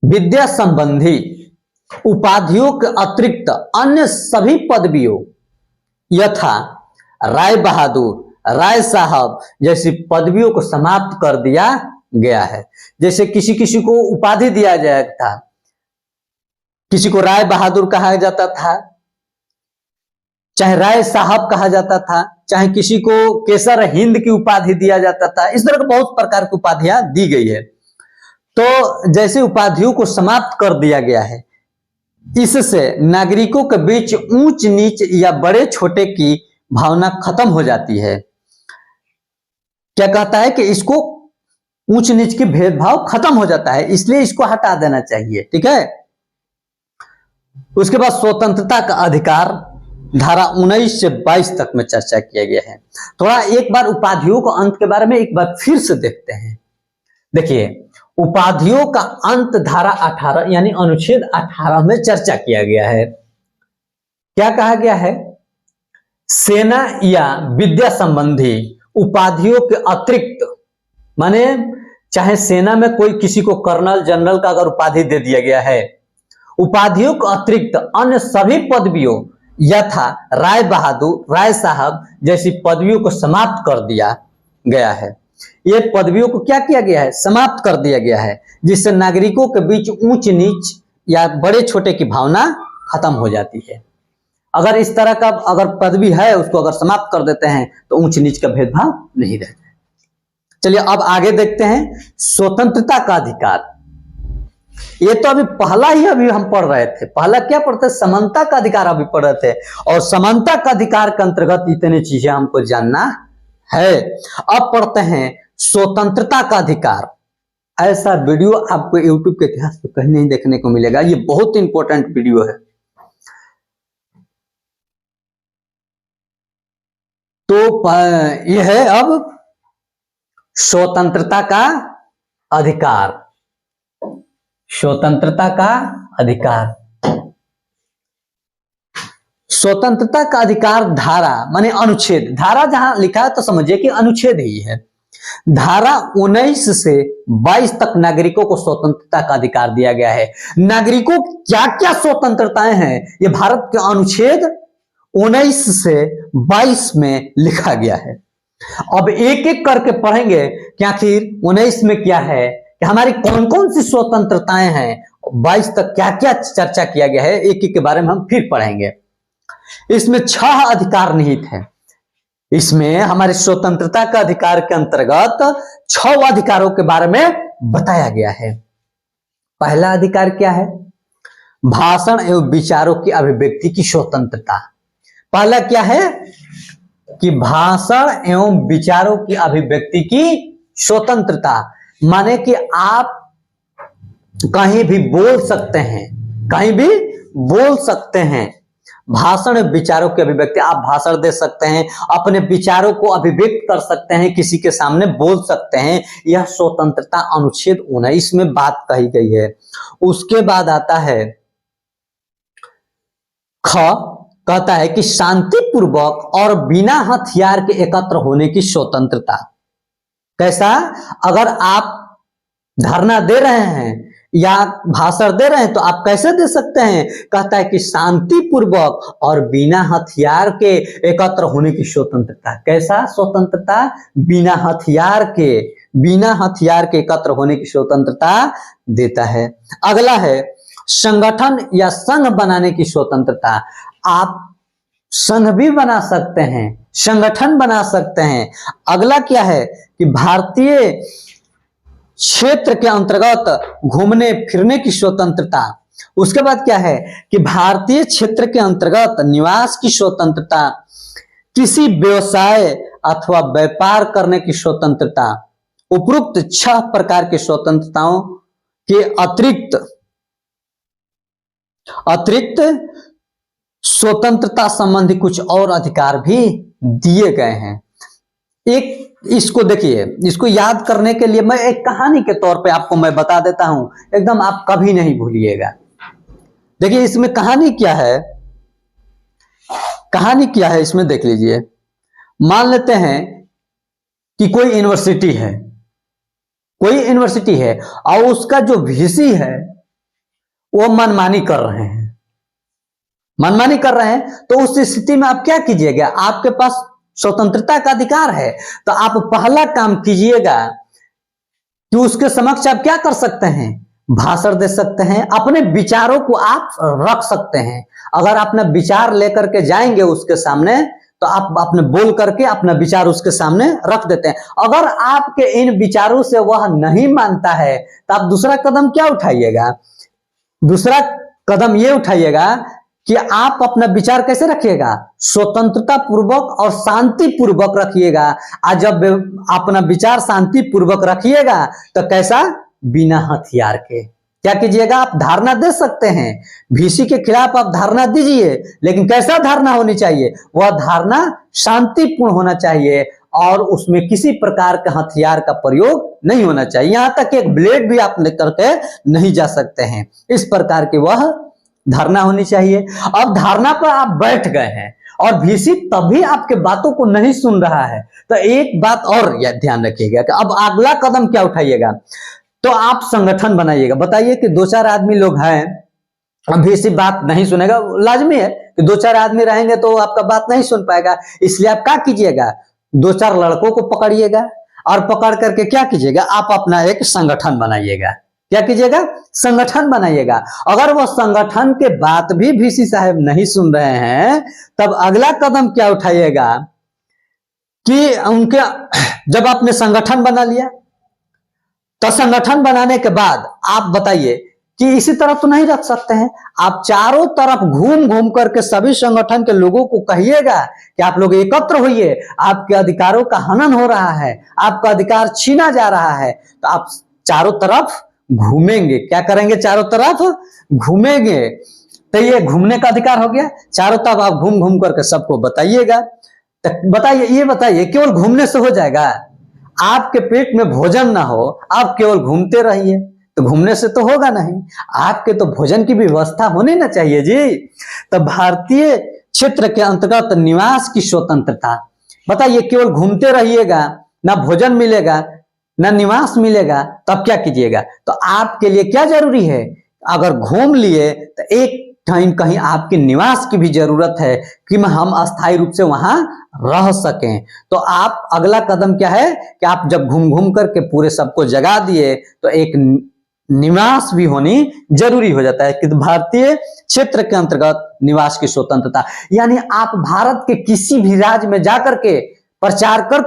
विद्या संबंधी उपाधियों के अतिरिक्त अन्य सभी पदवियों यथा राय बहादुर, राय साहब जैसी पदवियों को समाप्त कर दिया गया है। जैसे किसी किसी को उपाधि दिया जाता था, किसी को राय बहादुर कहा जाता था, चाहे राय साहब कहा जाता था, चाहे किसी को केसर हिंद की उपाधि दिया जाता था। इस तरह के बहुत प्रकार की उपाधियां दी गई है। तो जैसे उपाधियों को समाप्त कर दिया गया है, इससे नागरिकों के बीच ऊंच नीच या बड़े छोटे की भावना खत्म हो जाती है। क्या कहता है कि इसको ऊंच नीच की भेदभाव खत्म हो जाता है, इसलिए इसको हटा देना चाहिए। ठीक है, उसके बाद स्वतंत्रता का अधिकार धारा 19 से 22 तक में चर्चा किया गया है। थोड़ा एक बार उपाधियों के अंत के बारे में एक बार फिर से देखते हैं। देखिए, उपाधियों का अंत धारा 18 यानी अनुच्छेद 18 में चर्चा किया गया है। क्या कहा गया है? सेना या विद्या संबंधी उपाधियों के अतिरिक्त, माने चाहे सेना में कोई किसी को कर्नल जनरल का अगर उपाधि दे दिया गया है, उपाधियों के अतिरिक्त अन्य सभी पदवियों यथा राय बहादुर, राय साहब जैसी पदवियों को समाप्त कर दिया गया है। ये पदवियों को क्या किया गया है? समाप्त कर दिया गया है, जिससे नागरिकों के बीच ऊंच नीच या बड़े छोटे की भावना खत्म हो जाती है। अगर इस तरह का अगर पदवी है उसको अगर समाप्त कर देते हैं तो ऊंच नीच का भेदभाव नहीं रहता। चलिए अब आगे देखते हैं स्वतंत्रता का अधिकार। ये तो अभी पहला ही अभी हम पढ़ रहे थे, पहला क्या पढ़ते? समानता का अधिकार अभी पढ़ रहे थे, और समानता का अधिकार के अंतर्गत इतने चीजें हमको जानना है। अब पढ़ते हैं स्वतंत्रता का अधिकार। ऐसा वीडियो आपको यूट्यूब के इतिहास में कहीं नहीं देखने को मिलेगा, ये बहुत इंपॉर्टेंट वीडियो है। तो यह है अब स्वतंत्रता का अधिकार। स्वतंत्रता का अधिकार, स्वतंत्रता का अधिकार धारा माने अनुच्छेद, धारा जहां लिखा है तो समझिए कि अनुच्छेद ही है। धारा 19 से 22 तक नागरिकों को स्वतंत्रता का अधिकार दिया गया है। नागरिकों की क्या क्या स्वतंत्रताएं हैं ये भारत के अनुच्छेद 19 से 22 में लिखा गया है। अब एक एक करके पढ़ेंगे कि आखिर 19 में क्या है, कि हमारी कौन कौन सी स्वतंत्रताएं हैं, 22 तक क्या क्या चर्चा किया गया है, एक एक के बारे में हम फिर पढ़ेंगे। इसमें 6 अधिकार निहित हैं। इसमें हमारी स्वतंत्रता का अधिकार के अंतर्गत 6 अधिकारों के बारे में बताया गया है। पहला अधिकार क्या है? भाषण एवं विचारों की अभिव्यक्ति की स्वतंत्रता। पहला क्या है कि भाषण एवं विचारों की अभिव्यक्ति की स्वतंत्रता, माने कि आप कहीं भी बोल सकते हैं, कहीं भी बोल सकते हैं। भाषण विचारों की अभिव्यक्ति, आप भाषण दे सकते हैं, अपने विचारों को अभिव्यक्त कर सकते हैं, किसी के सामने बोल सकते हैं। यह स्वतंत्रता अनुच्छेद 19 में बात कही गई है। उसके बाद आता है ख, कहता है कि शांतिपूर्वक और बिना हथियार के एकत्र होने की स्वतंत्रता। कैसा? अगर आप धरना दे रहे हैं या भाषण दे रहे हैं तो आप कैसे दे सकते हैं? कहता है कि शांतिपूर्वक और बिना हथियार के एकत्र होने की स्वतंत्रता। कैसा स्वतंत्रता? बिना हथियार के एकत्र होने की स्वतंत्रता देता है। अगला है संगठन या संघ बनाने की स्वतंत्रता। आप संघ भी बना सकते हैं, संगठन बना सकते हैं। अगला क्या है कि भारतीय क्षेत्र के अंतर्गत घूमने फिरने की स्वतंत्रता। उसके बाद क्या है कि भारतीय क्षेत्र के अंतर्गत निवास की स्वतंत्रता, किसी व्यवसाय अथवा व्यापार करने की स्वतंत्रता। उपरोक्त 6 प्रकार की स्वतंत्रताओं के अतिरिक्त स्वतंत्रता संबंधी कुछ और अधिकार भी दिए गए हैं। एक इसको देखिए, इसको याद करने के लिए मैं एक कहानी के तौर पे आपको मैं बता देता हूं, एकदम आप कभी नहीं भूलिएगा। देखिए इसमें कहानी क्या है, कहानी क्या है इसमें देख लीजिए। मान लेते हैं कि कोई यूनिवर्सिटी है और उसका जो वीसी है वो मनमानी कर रहे हैं, तो उस स्थिति में आप क्या कीजिएगा? आपके पास स्वतंत्रता का अधिकार है, तो आप पहला काम कीजिएगा कि उसके समक्ष आप क्या कर सकते हैं? भाषण दे सकते हैं, अपने विचारों को आप रख सकते हैं। अगर अपना विचार लेकर के जाएंगे उसके सामने तो आप अपने बोल करके अपना विचार उसके सामने रख देते हैं। अगर आपके इन विचारों से वह नहीं मानता है तो आप दूसरा कदम क्या उठाइएगा? दूसरा कदम ये उठाइएगा कि आप अपना विचार कैसे रखिएगा? स्वतंत्रता पूर्वक और शांति पूर्वक रखिएगा। आज जब अपना विचार शांति पूर्वक रखिएगा तो कैसा? बिना हथियार के। क्या कीजिएगा? आप धारणा दे सकते हैं, वीसी के खिलाफ आप धारणा दीजिए, लेकिन कैसा धारणा होनी चाहिए? वह धारणा शांतिपूर्ण होना चाहिए और उसमें किसी प्रकार का हथियार का प्रयोग नहीं होना चाहिए। यहां तक एक ब्लेड भी आप लेकर के नहीं जा सकते हैं। इस प्रकार की वह धारणा होनी चाहिए। अब धारणा पर आप बैठ गए हैं और वीसी तभी आपके बातों को नहीं सुन रहा है। तो एक बात और ध्यान रखिएगा कि अब अगला कदम क्या उठाइएगा, तो आप संगठन बनाइएगा। बताइए कि 2-4 आदमी लोग हैं, अभी इसी बात नहीं सुनेगा, लाजमी है कि 2-4 आदमी रहेंगे तो आपका बात नहीं सुन पाएगा। इसलिए आप क्या कीजिएगा, 2-4 लड़कों को पकड़िएगा और पकड़ करके क्या कीजिएगा, आप अपना एक संगठन बनाइएगा। क्या कीजिएगा, संगठन बनाइएगा। अगर वो संगठन के बात भी वीसी साहब नहीं सुन रहे हैं, तब अगला कदम क्या उठाइएगा कि उनके, जब आपने संगठन बना लिया तो संगठन बनाने के बाद आप बताइए कि इसी तरह तो नहीं रख सकते हैं, आप चारों तरफ घूम घूम करके सभी संगठन के लोगों को कहिएगा कि आप लोग एकत्र होइए, आपके अधिकारों का हनन हो रहा है, आपका अधिकार छीना जा रहा है। तो आप चारों तरफ घूमेंगे, क्या करेंगे, चारों तरफ घूमेंगे। तो ये घूमने का अधिकार हो गया, चारों तरफ आप घूम घूम करके सबको बताइएगा। तो बताइए, ये बताइए केवल घूमने से हो जाएगा? आपके पेट में भोजन ना हो, आप केवल घूमते रहिए तो घूमने से तो होगा नहीं, आपके तो भोजन की भी व्यवस्था होनी ना चाहिए जी। तो भारतीय क्षेत्र के अंतर्गत निवास की स्वतंत्रता, बताइए केवल घूमते रहिएगा, ना भोजन मिलेगा ना निवास मिलेगा, तब क्या कीजिएगा? तो आपके लिए क्या जरूरी है, अगर घूम लिए तो एक टाइम कहीं आपके निवास की भी जरूरत है कि हम अस्थायी रूप से वहां रह सकें। तो आप अगला कदम क्या है कि आप जब घूम घूम करके पूरे सबको जगा दिए तो एक निवास भी होनी जरूरी हो जाता है कि भारतीय क्षेत्र के अंतर्गत निवास की स्वतंत्रता, यानी आप भारत के किसी भी राज्य में जाकर के प्रचार कर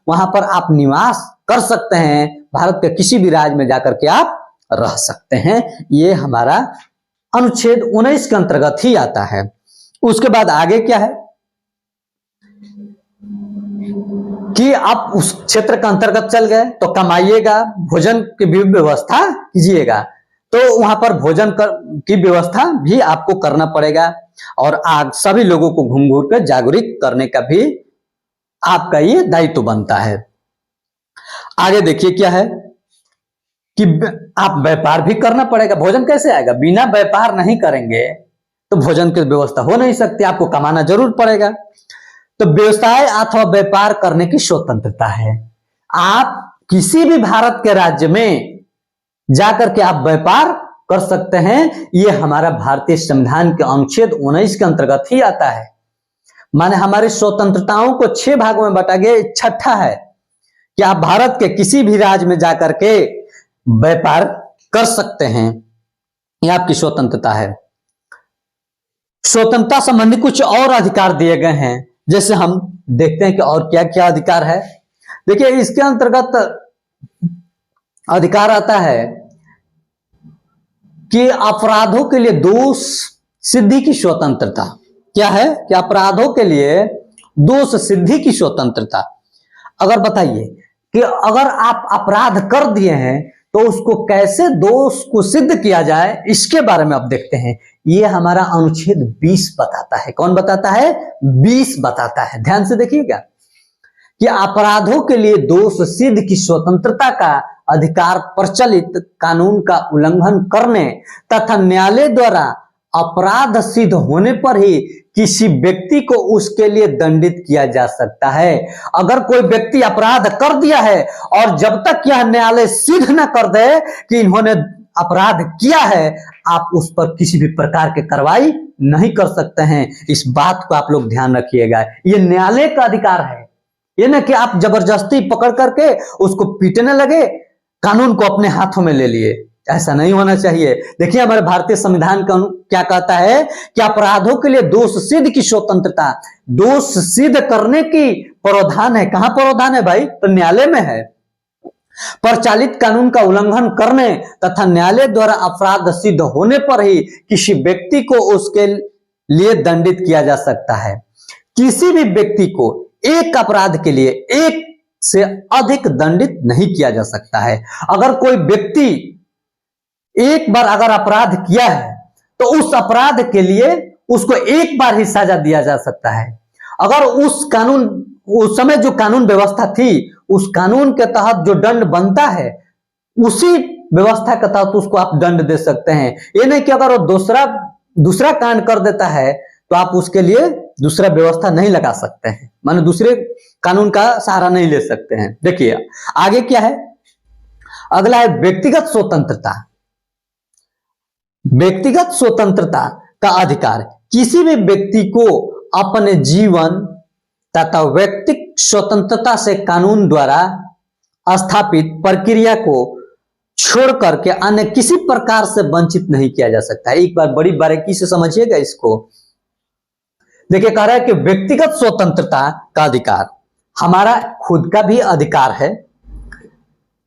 वहां पर आप निवास कर सकते हैं, भारत के किसी भी राज्य में जाकर के आप रह सकते हैं। ये हमारा अनुच्छेद 19 के अंतर्गत ही आता है। उसके बाद आगे क्या है कि आप उस क्षेत्र के अंतर्गत चल गए तो कमाइएगा, भोजन की भी व्यवस्था कीजिएगा, तो वहां पर भोजन की व्यवस्था भी आपको करना पड़ेगा और आज सभी लोगों को घूम घूम कर जागरूक करने का भी आपका ये दायित्व बनता है। आगे देखिए क्या है कि आप व्यापार भी करना पड़ेगा। भोजन कैसे आएगा, बिना व्यापार नहीं करेंगे तो भोजन की व्यवस्था हो नहीं सकती, आपको कमाना जरूर पड़ेगा। तो व्यवसाय अथवा व्यापार करने की स्वतंत्रता है, आप किसी भी भारत के राज्य में जाकर के आप व्यापार कर सकते हैं। यह हमारा भारतीय संविधान के अनुच्छेद 19 के अंतर्गत ही आता है। माने हमारी स्वतंत्रताओं को 6 भागों में बांटा गया, छठा है कि आप भारत के किसी भी राज्य में जाकर के व्यापार कर सकते हैं, यह आपकी स्वतंत्रता है। स्वतंत्रता संबंधी कुछ और अधिकार दिए गए हैं, जैसे हम देखते हैं कि और क्या क्या अधिकार है। देखिए इसके अंतर्गत अधिकार आता है कि अपराधों के लिए दोष सिद्धि की स्वतंत्रता। क्या है कि अपराधों के लिए दोष सिद्धि की स्वतंत्रता। अगर बताइए कि अगर आप अपराध कर दिए हैं तो उसको कैसे दोष को सिद्ध किया जाए, इसके बारे में अब देखते हैं। ये हमारा अनुच्छेद 20 बताता है। कौन बताता है? 20 बताता है। ध्यान से देखिएगा कि अपराधों के लिए दोष सिद्ध की स्वतंत्रता का अधिकार प्रचलित कानून का उल्लंघन करने तथा न्यायालय द्वारा अपराध सिद्ध होने पर ही किसी व्यक्ति को उसके लिए दंडित किया जा सकता है। अगर कोई व्यक्ति अपराध कर दिया है और जब तक यह न्यायालय सिद्ध न कर दे कि इन्होंने अपराध किया है, आप उस पर किसी भी प्रकार की कार्रवाई नहीं कर सकते हैं। इस बात को आप लोग ध्यान रखिएगा, ये न्यायालय का अधिकार है। ये ना कि आप जबरदस्ती पकड़ करके उसको पीटने लगे, कानून को अपने हाथों में ले लिए, ऐसा नहीं होना चाहिए। देखिए हमारे भारतीय संविधान क्या कहता है कि अपराधों के लिए दोष सिद्ध की स्वतंत्रता, दोष सिद्ध करने की प्रावधान है। कहां प्रावधान है भाई? तो न्यायालय में है। प्रचलित कानून का उल्लंघन करने तथा न्यायालय द्वारा अपराध सिद्ध होने पर ही किसी व्यक्ति को उसके लिए दंडित किया जा सकता है। किसी भी व्यक्ति को एक अपराध के लिए एक से अधिक दंडित नहीं किया जा सकता है। अगर कोई व्यक्ति एक बार अगर अपराध किया है तो उस अपराध के लिए उसको एक बार ही सजा दिया जा सकता है। अगर उस समय जो कानून व्यवस्था थी, उस कानून के तहत जो दंड बनता है, उसी व्यवस्था के तहत उसको आप दंड दे सकते हैं। ये नहीं कि अगर वो दूसरा कांड कर देता है तो आप उसके लिए दूसरा व्यवस्था नहीं लगा सकते हैं, माने दूसरे कानून का सहारा नहीं ले सकते हैं। देखिए आगे क्या है, अगला है व्यक्तिगत स्वतंत्रता। व्यक्तिगत स्वतंत्रता का अधिकार किसी भी व्यक्ति को अपने जीवन तथा व्यक्तिगत स्वतंत्रता से कानून द्वारा स्थापित प्रक्रिया को छोड़ करके अन्य किसी प्रकार से वंचित नहीं किया जा सकता है। एक बार बड़ी बारीकी से समझिएगा इसको। देखिए कह रहा है कि व्यक्तिगत स्वतंत्रता का अधिकार हमारा खुद का भी अधिकार है।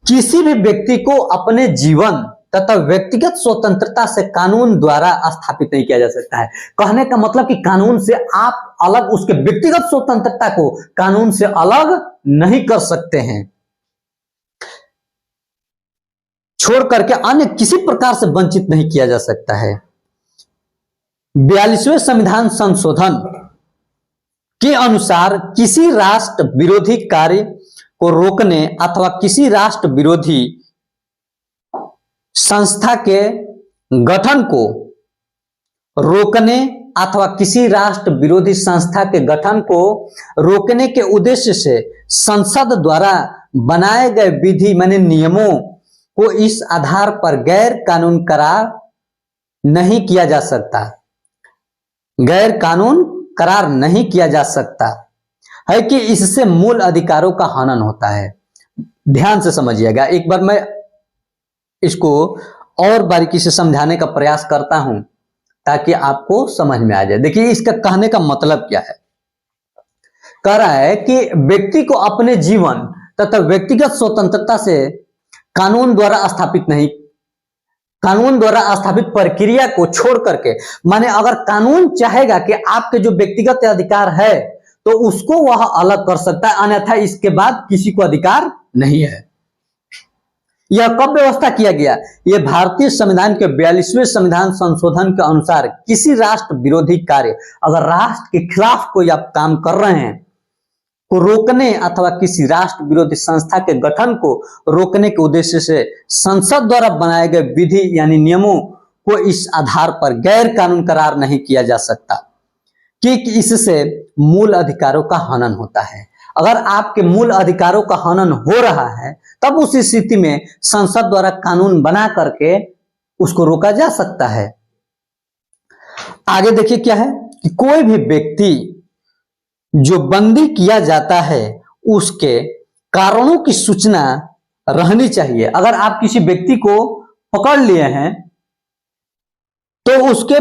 किसी भी व्यक्ति को अपने जीवन तथा व्यक्तिगत स्वतंत्रता से कानून द्वारा स्थापित नहीं किया जा सकता है। कहने का मतलब कि कानून से आप अलग उसके व्यक्तिगत स्वतंत्रता को कानून से अलग नहीं कर सकते हैं, छोड़ करके अन्य किसी प्रकार से वंचित नहीं किया जा सकता है। 42वें संविधान संशोधन के अनुसार किसी राष्ट्र विरोधी कार्य को रोकने अथवा किसी राष्ट्र विरोधी संस्था के गठन को रोकने अथवा किसी राष्ट्र विरोधी संस्था के गठन को रोकने के उद्देश्य से संसद द्वारा बनाए गए विधि माने नियमों को इस आधार पर गैर कानून करार नहीं किया जा सकता, गैर कानून करार नहीं किया जा सकता है कि इससे मूल अधिकारों का हनन होता है। ध्यान से समझिएगा, एक बार मैं इसको और बारीकी से समझाने का प्रयास करता हूं ताकि आपको समझ में आ जाए। देखिए इसका कहने का मतलब क्या है, कह रहा है कि व्यक्ति को अपने जीवन तथा व्यक्तिगत स्वतंत्रता से कानून द्वारा स्थापित प्रक्रिया को छोड़ करके, माने अगर कानून चाहेगा कि आपके जो व्यक्तिगत अधिकार है तो उसको वह अलग कर सकता है, अन्यथा इसके बाद किसी को अधिकार नहीं है। यह कब व्यवस्था किया गया? यह भारतीय संविधान के 42वें संविधान संशोधन के अनुसार किसी राष्ट्र विरोधी कार्य, अगर राष्ट्र के खिलाफ कोई आप काम कर रहे हैं, को रोकने अथवा किसी राष्ट्र विरोधी संस्था के गठन को रोकने के उद्देश्य से संसद द्वारा बनाए गए विधि यानी नियमों को इस आधार पर गैर कानून करार नहीं किया जा सकता कि इससे मूल अधिकारों का हनन होता है। अगर आपके मूल अधिकारों का हनन हो रहा है तब उस स्थिति में संसद द्वारा कानून बना करके उसको रोका जा सकता है। आगे देखिए क्या है कि कोई भी व्यक्ति जो बंदी किया जाता है उसके कारणों की सूचना रहनी चाहिए। अगर आप किसी व्यक्ति को पकड़ लिए हैं तो उसके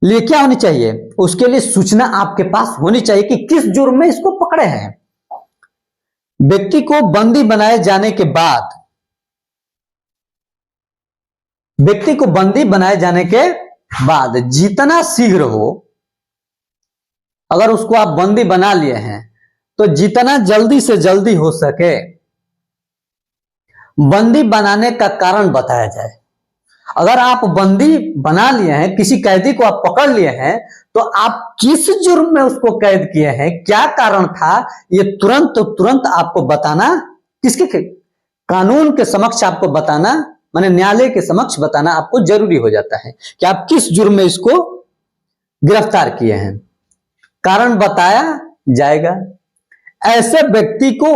लिए क्या होनी चाहिए? उसके लिए सूचना आपके पास होनी चाहिए कि किस जुर्म में इसको पकड़े हैं। व्यक्ति को बंदी बनाए जाने के बाद, व्यक्ति को बंदी बनाए जाने के बाद जितना शीघ्र हो, अगर उसको आप बंदी बना लिए हैं तो जितना जल्दी से जल्दी हो सके बंदी बनाने का कारण बताया जाए। अगर आप बंदी बना लिए हैं, किसी कैदी को आप पकड़ लिए हैं, तो आप किस जुर्म में उसको कैद किए हैं, क्या कारण था, ये तुरंत आपको बताना, किसके कानून के समक्ष आपको बताना, माने न्यायालय के समक्ष बताना आपको जरूरी हो जाता है कि आप किस जुर्म में इसको गिरफ्तार किए हैं। कारण बताया जाएगा। ऐसे व्यक्ति को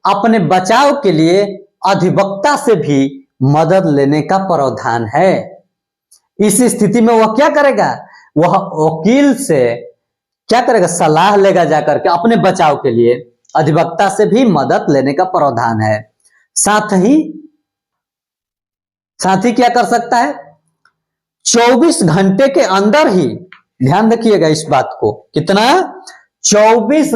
अपने बचाव के लिए अधिवक्ता से भी मदद लेने का प्रावधान है। इस स्थिति में वह क्या करेगा? वह वकील से क्या करेगा? सलाह लेगा जाकर के अपने बचाव के लिए अधिवक्ता से भी मदद लेने का प्रावधान है। साथ ही क्या कर सकता है? 24 घंटे के अंदर ही, ध्यान रखिएगा इस बात को, कितना? 24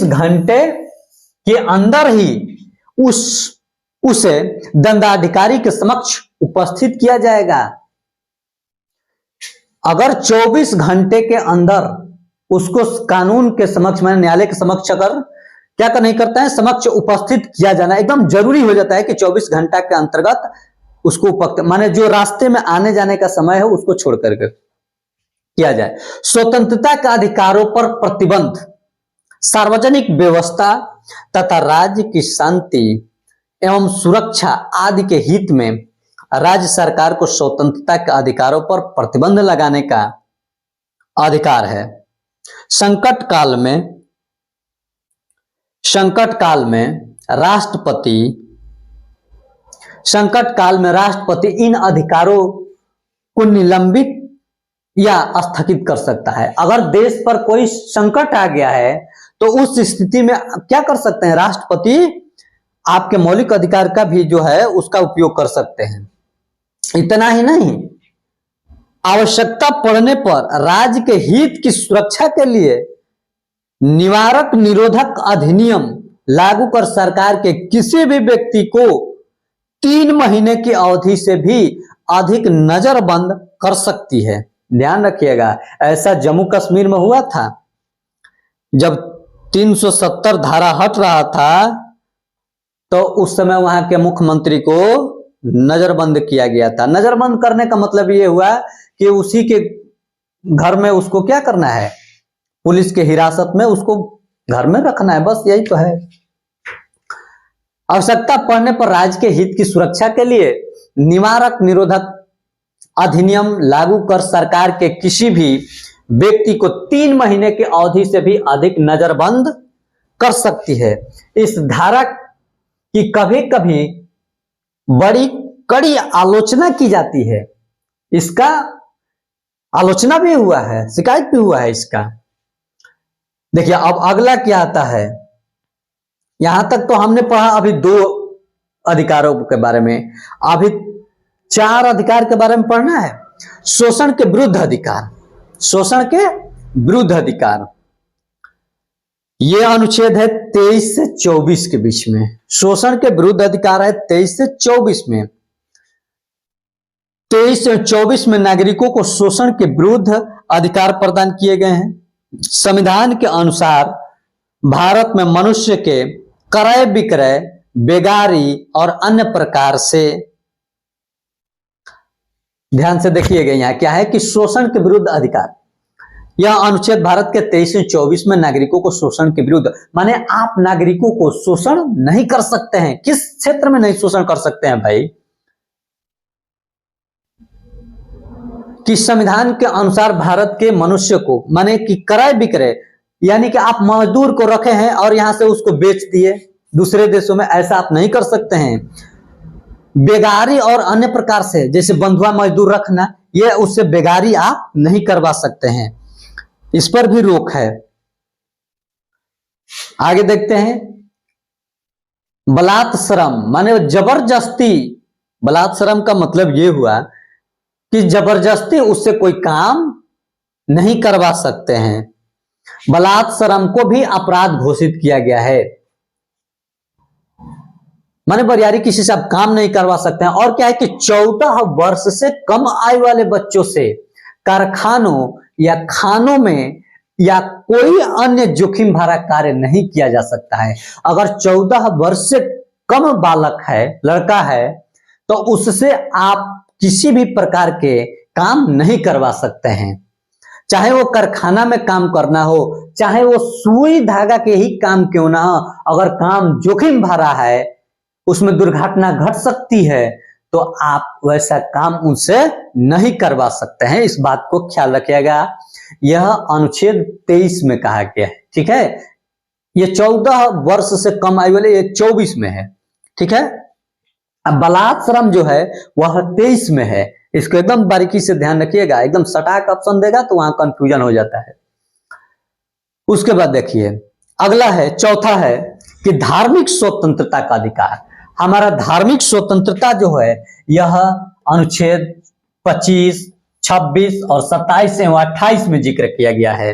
घंटे के अंदर ही उसे दंडाधिकारी के समक्ष उपस्थित किया जाएगा। अगर 24 घंटे के अंदर उसको कानून के समक्ष, माने न्यायालय के समक्ष अगर क्या नहीं करता है, समक्ष उपस्थित किया जाना एकदम जरूरी हो जाता है कि 24 घंटा के अंतर्गत उसको माने जो रास्ते में आने जाने का समय है उसको छोड़ करके किया जाए। स्वतंत्रता के अधिकारों पर प्रतिबंध सार्वजनिक व्यवस्था तथा राज्य की शांति एवं सुरक्षा आदि के हित में राज्य सरकार को स्वतंत्रता के अधिकारों पर प्रतिबंध लगाने का अधिकार है। संकट काल में राष्ट्रपति इन अधिकारों को निलंबित या स्थगित कर सकता है। अगर देश पर कोई संकट आ गया है तो उस स्थिति में क्या कर सकते हैं, राष्ट्रपति आपके मौलिक अधिकार का भी जो है उसका उपयोग कर सकते हैं। इतना ही नहीं, आवश्यकता पड़ने पर राज्य के हित की सुरक्षा के लिए निवारक निरोधक अधिनियम लागू कर सरकार के किसी भी व्यक्ति को 3 महीने की अवधि से भी अधिक नजरबंद कर सकती है। ध्यान रखिएगा, ऐसा जम्मू कश्मीर में हुआ था जब 370 धारा हट रहा था, तो उस समय वहां के मुख्यमंत्री को नजरबंद किया गया था। नजरबंद करने का मतलब ये हुआ कि उसी के घर में उसको क्या करना है, पुलिस के हिरासत में उसको घर में रखना है, बस यही तो है। आवश्यकता पड़ने पर राज्य के हित की सुरक्षा के लिए निवारक निरोधक अधिनियम लागू कर सरकार के किसी भी व्यक्ति को 3 महीने की अवधि से भी अधिक नजरबंद कर सकती है। इस धारा की कभी कभी बड़ी कड़ी आलोचना की जाती है। इसका आलोचना भी हुआ है, शिकायत भी हुआ है इसका। देखिए अब अगला क्या आता है, यहां तक तो हमने पढ़ा अभी 2 अधिकारों के बारे में, अभी 4 अधिकार के बारे में पढ़ना है। शोषण के विरुद्ध अधिकार, यह अनुच्छेद है 23 से 24 के बीच में। शोषण के विरुद्ध अधिकार है 23 से 24 में। 23 से 24 में नागरिकों को शोषण के विरुद्ध अधिकार प्रदान किए गए हैं। संविधान के अनुसार भारत में मनुष्य के क्रय विक्रय, बेगारी और अन्य प्रकार से, ध्यान से देखिएगा यहां क्या है कि शोषण के विरुद्ध अधिकार, यह अनुच्छेद भारत के 23 से 24 में नागरिकों को शोषण के विरुद्ध, माने आप नागरिकों को शोषण नहीं कर सकते हैं। किस क्षेत्र में नहीं शोषण कर सकते हैं भाई, कि संविधान के अनुसार भारत के मनुष्य को, माने कि क्रय विक्रय, यानी कि आप मजदूर को रखे हैं और यहां से उसको बेच दिए दूसरे देशों में, ऐसा आप नहीं कर सकते हैं। बेगारी और अन्य प्रकार से, जैसे बंधुआ मजदूर रखना, यह उससे बेगारी आप नहीं करवा सकते हैं, इस पर भी रोक है। आगे देखते हैं, बलात् श्रम माने जबरदस्ती। बलात् श्रम का मतलब यह हुआ कि जबरदस्ती उससे कोई काम नहीं करवा सकते हैं। बलात् श्रम को भी अपराध घोषित किया गया है, माने बरियारी किसी से आप काम नहीं करवा सकते हैं। और क्या है कि 14 वर्ष से कम आयु वाले बच्चों से कारखानों या खानों में या कोई अन्य जोखिम भरा कार्य नहीं किया जा सकता है। अगर 14 वर्ष से कम बालक है, लड़का है, तो उससे आप किसी भी प्रकार के काम नहीं करवा सकते हैं, चाहे वो कारखाना में काम करना हो, चाहे वो सुई धागा के ही काम क्यों ना हो। अगर काम जोखिम भरा है, उसमें दुर्घटना घट सकती है, तो आप वैसा काम उनसे नहीं करवा सकते हैं। इस बात को ख्याल रखिएगा, यह अनुच्छेद 23 में कहा गया है, ठीक है। ये 14 वर्ष से कम आयु वाले, ये 24 में है, ठीक है। अब बलात् श्रम जो है वह 23 में है, इसको एकदम बारीकी से ध्यान रखिएगा। एकदम सटाक ऑप्शन देगा तो वहां कंफ्यूजन हो जाता है। उसके बाद देखिए अगला है, चौथा है कि धार्मिक स्वतंत्रता का अधिकार। हमारा धार्मिक स्वतंत्रता जो है यह अनुच्छेद 25, 26 और 27 से 28 में जिक्र किया गया है।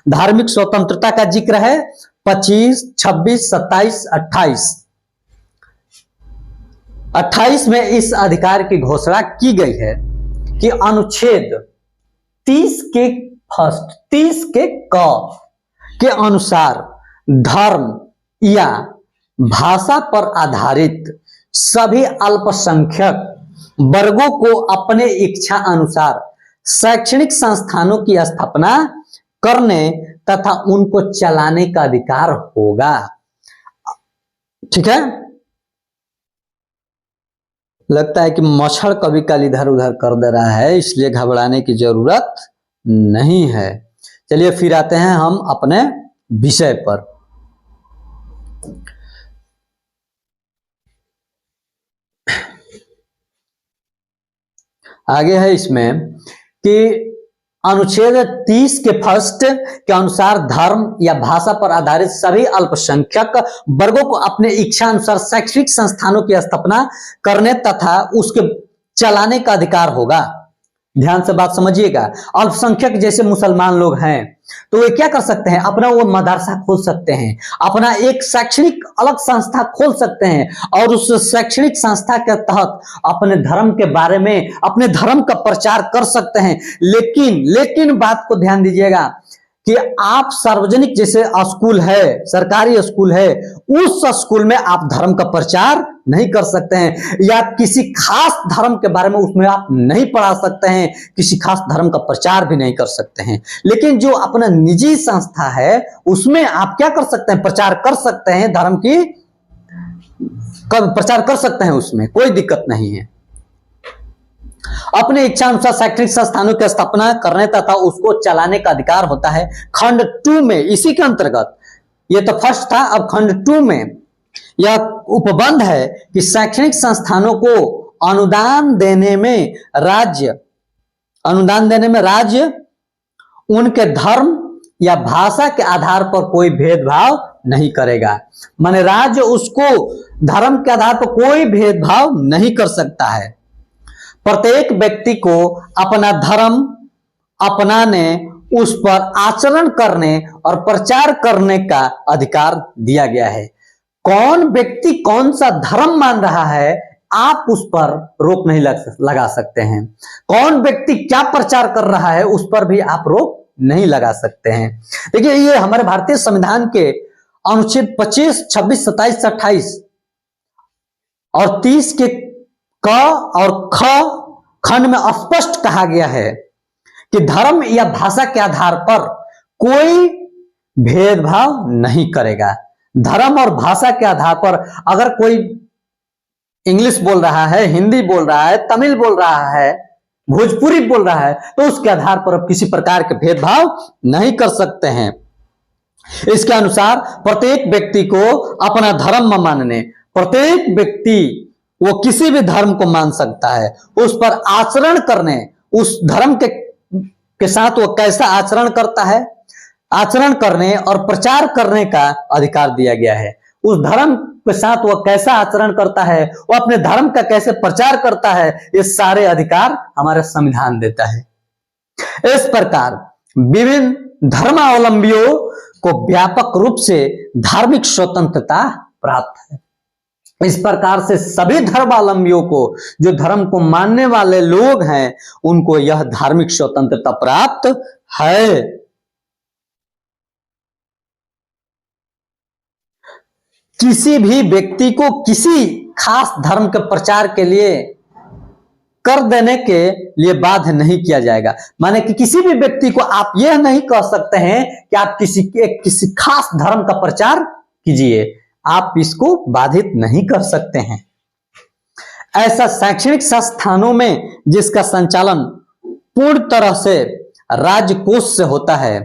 धार्मिक स्वतंत्रता का जिक्र है 25, 26, 27, 28। 28 में इस अधिकार की घोषणा की गई है कि अनुच्छेद 30 के फर्स्ट, 30 के क के अनुसार धर्म या भाषा पर आधारित सभी अल्पसंख्यक वर्गों को अपने इच्छा अनुसार शैक्षणिक संस्थानों की स्थापना करने तथा उनको चलाने का अधिकार होगा, ठीक है। लगता है कि मच्छर कभी कल इधर उधर कर दे रहा है, इसलिए घबराने की जरूरत नहीं है। चलिए फिर आते हैं हम अपने विषय पर। आगे है इसमें कि अनुच्छेद 30 के फर्स्ट के अनुसार धर्म या भाषा पर आधारित सभी अल्पसंख्यक वर्गों को अपने इच्छा अनुसार शैक्षणिक संस्थानों की स्थापना करने तथा उसके चलाने का अधिकार होगा। ध्यान से बात समझिएगा। अल्पसंख्यक जैसे मुसलमान लोग हैं तो वे क्या कर सकते हैं, अपना वो मदरसा खोल सकते हैं, अपना एक शैक्षणिक अलग संस्था खोल सकते हैं और उस शैक्षणिक संस्था के तहत अपने धर्म के बारे में, अपने धर्म का प्रचार कर सकते हैं। लेकिन बात को ध्यान दीजिएगा कि आप सार्वजनिक जैसे स्कूल है, सरकारी स्कूल है, उस स्कूल में आप धर्म का प्रचार नहीं कर सकते हैं, या किसी खास धर्म के बारे में उसमें आप नहीं पढ़ा सकते हैं, किसी खास धर्म का प्रचार भी नहीं कर सकते हैं। लेकिन जो अपना निजी संस्था है उसमें आप क्या कर सकते हैं, प्रचार कर सकते हैं, धर्म की प्रचार कर सकते हैं, उसमें कोई दिक्कत नहीं है। अपने इच्छा अनुसार शैक्षणिक संस्थानों की स्थापना करने तथा उसको चलाने का अधिकार होता है। खंड 2 में इसी के अंतर्गत, ये तो फर्स्ट था, अब खंड 2 में यह उपबंध है कि शैक्षणिक संस्थानों को अनुदान देने में राज्य उनके धर्म या भाषा के आधार पर कोई भेदभाव नहीं करेगा। माने राज्य उसको धर्म के आधार पर कोई भेदभाव नहीं कर सकता है। प्रत्येक व्यक्ति को अपना धर्म अपनाने, उस पर आचरण करने और प्रचार करने का अधिकार दिया गया है। कौन व्यक्ति कौन सा धर्म मान रहा है आप उस पर रोक नहीं लगा सकते हैं। कौन व्यक्ति क्या प्रचार कर रहा है उस पर भी आप रोक नहीं लगा सकते हैं। देखिए ये हमारे भारतीय संविधान के अनुच्छेद 25, 26, 27, 28 और 30 के क और ख खंड में स्पष्ट कहा गया है कि धर्म या भाषा के आधार पर कोई भेदभाव नहीं करेगा। धर्म और भाषा के आधार पर अगर कोई इंग्लिश बोल रहा है, हिंदी बोल रहा है, तमिल बोल रहा है, भोजपुरी बोल रहा है, तो उसके आधार पर आप किसी प्रकार के भेदभाव नहीं कर सकते हैं। इसके अनुसार प्रत्येक व्यक्ति को अपना धर्म मानने, प्रत्येक व्यक्ति वो किसी भी धर्म को मान सकता है, उस पर आचरण करने, उस धर्म के साथ वो कैसा आचरण करता है, आचरण करने और प्रचार करने का अधिकार दिया गया है। उस धर्म के साथ वो कैसा आचरण करता है, वो अपने धर्म का कैसे प्रचार करता है, ये सारे अधिकार हमारा संविधान देता है। इस प्रकार विभिन्न धर्मावलंबियों को व्यापक रूप से धार्मिक स्वतंत्रता प्राप्त है। इस प्रकार से सभी धर्मावलंबियों को, जो धर्म को मानने वाले लोग हैं, उनको यह धार्मिक स्वतंत्रता प्राप्त है। किसी भी व्यक्ति को किसी खास धर्म के प्रचार के लिए कर देने के लिए बाध्य नहीं किया जाएगा। माने कि किसी भी व्यक्ति को आप यह नहीं कह सकते हैं कि आप किसी खास धर्म का प्रचार कीजिए, आप इसको बाधित नहीं कर सकते हैं। ऐसा शैक्षणिक संस्थानों में जिसका संचालन पूर्ण तरह से राज्य कोष से होता है,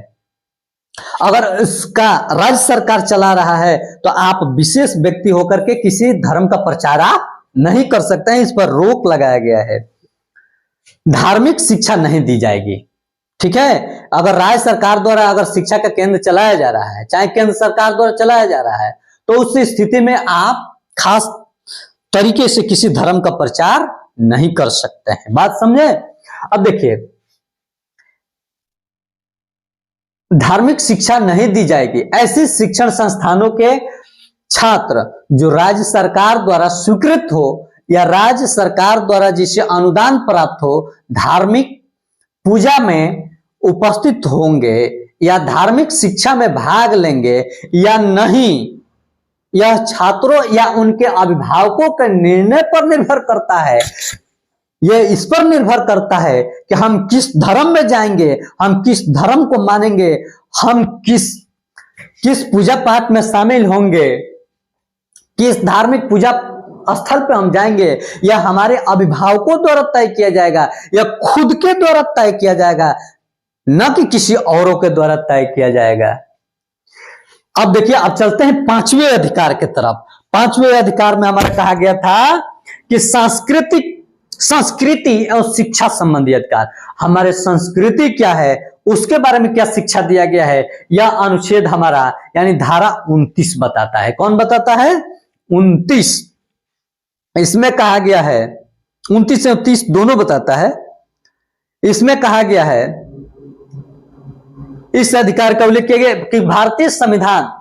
अगर इसका राज्य सरकार चला रहा है तो आप विशेष व्यक्ति होकर के किसी धर्म का प्रचार आप नहीं कर सकते हैं। इस पर रोक लगाया गया है। धार्मिक शिक्षा नहीं दी जाएगी, ठीक है। अगर राज्य सरकार द्वारा अगर शिक्षा का केंद्र चलाया जा रहा है, चाहे केंद्र सरकार द्वारा चलाया जा रहा है, तो उस स्थिति में आप खास तरीके से किसी धर्म का प्रचार नहीं कर सकते हैं। बात समझे। अब देखिए, धार्मिक शिक्षा नहीं दी जाएगी। ऐसे शिक्षण संस्थानों के छात्र जो राज्य सरकार द्वारा स्वीकृत हो या राज्य सरकार द्वारा जिसे अनुदान प्राप्त हो, धार्मिक पूजा में उपस्थित होंगे या धार्मिक शिक्षा में भाग लेंगे या नहीं, यह छात्रों या उनके अभिभावकों के निर्णय पर निर्भर करता है। यह इस पर निर्भर करता है कि हम किस धर्म में जाएंगे, हम किस धर्म को मानेंगे, हम किस पूजा पाठ में शामिल होंगे, किस धार्मिक पूजा स्थल पे हम जाएंगे या हमारे अभिभावकों द्वारा तय किया जाएगा या खुद के द्वारा तय किया जाएगा, न कि किसी औरों के द्वारा तय किया जाएगा। अब देखिए, अब चलते हैं पांचवें अधिकार की तरफ। पांचवें अधिकार में हमारा कहा गया था कि संस्कृति और शिक्षा संबंधी अधिकार। हमारे संस्कृति क्या है, उसके बारे में क्या शिक्षा दिया गया है, यह अनुच्छेद हमारा यानी धारा 29 बताता है। कौन बताता है? 29। इसमें कहा गया है, 29 से 30 दोनों बताता है। इसमें कहा गया है, इस अधिकार का उल्लेख किया गया कि भारतीय संविधान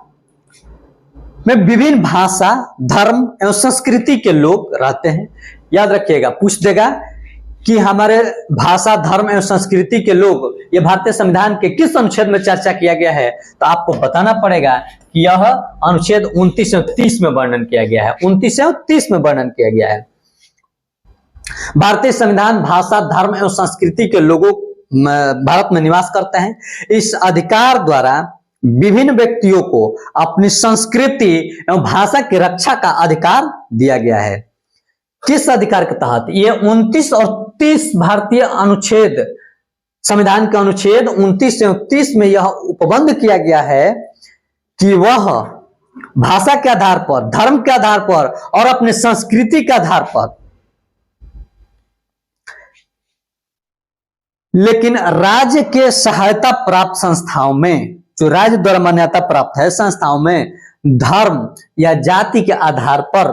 में विभिन्न भाषा, धर्म एवं संस्कृति के लोग रहते हैं। याद रखिएगा, पूछ देगा कि हमारे भाषा, धर्म एवं संस्कृति के लोग, ये भारतीय संविधान के किस अनुच्छेद में चर्चा किया गया है, तो आपको बताना पड़ेगा कि यह अनुच्छेद 29 और 30 में वर्णन किया गया है। 29 और 30 में वर्णन किया गया है। भारतीय संविधान भाषा, धर्म एवं संस्कृति के लोगों भारत में निवास करते हैं। इस अधिकार द्वारा विभिन्न व्यक्तियों को अपनी संस्कृति एवं भाषा की रक्षा का अधिकार दिया गया है। किस अधिकार के तहत? ये 29 और 30 भारतीय अनुच्छेद, संविधान के अनुच्छेद 29 एवं 30 में यह उपबंध किया गया है कि वह भाषा के आधार पर, धर्म के आधार पर और अपने संस्कृति के आधार पर, लेकिन राज्य के सहायता प्राप्त संस्थाओं में, जो राज्य द्वारा मान्यता प्राप्त है संस्थाओं में, धर्म या जाति के आधार पर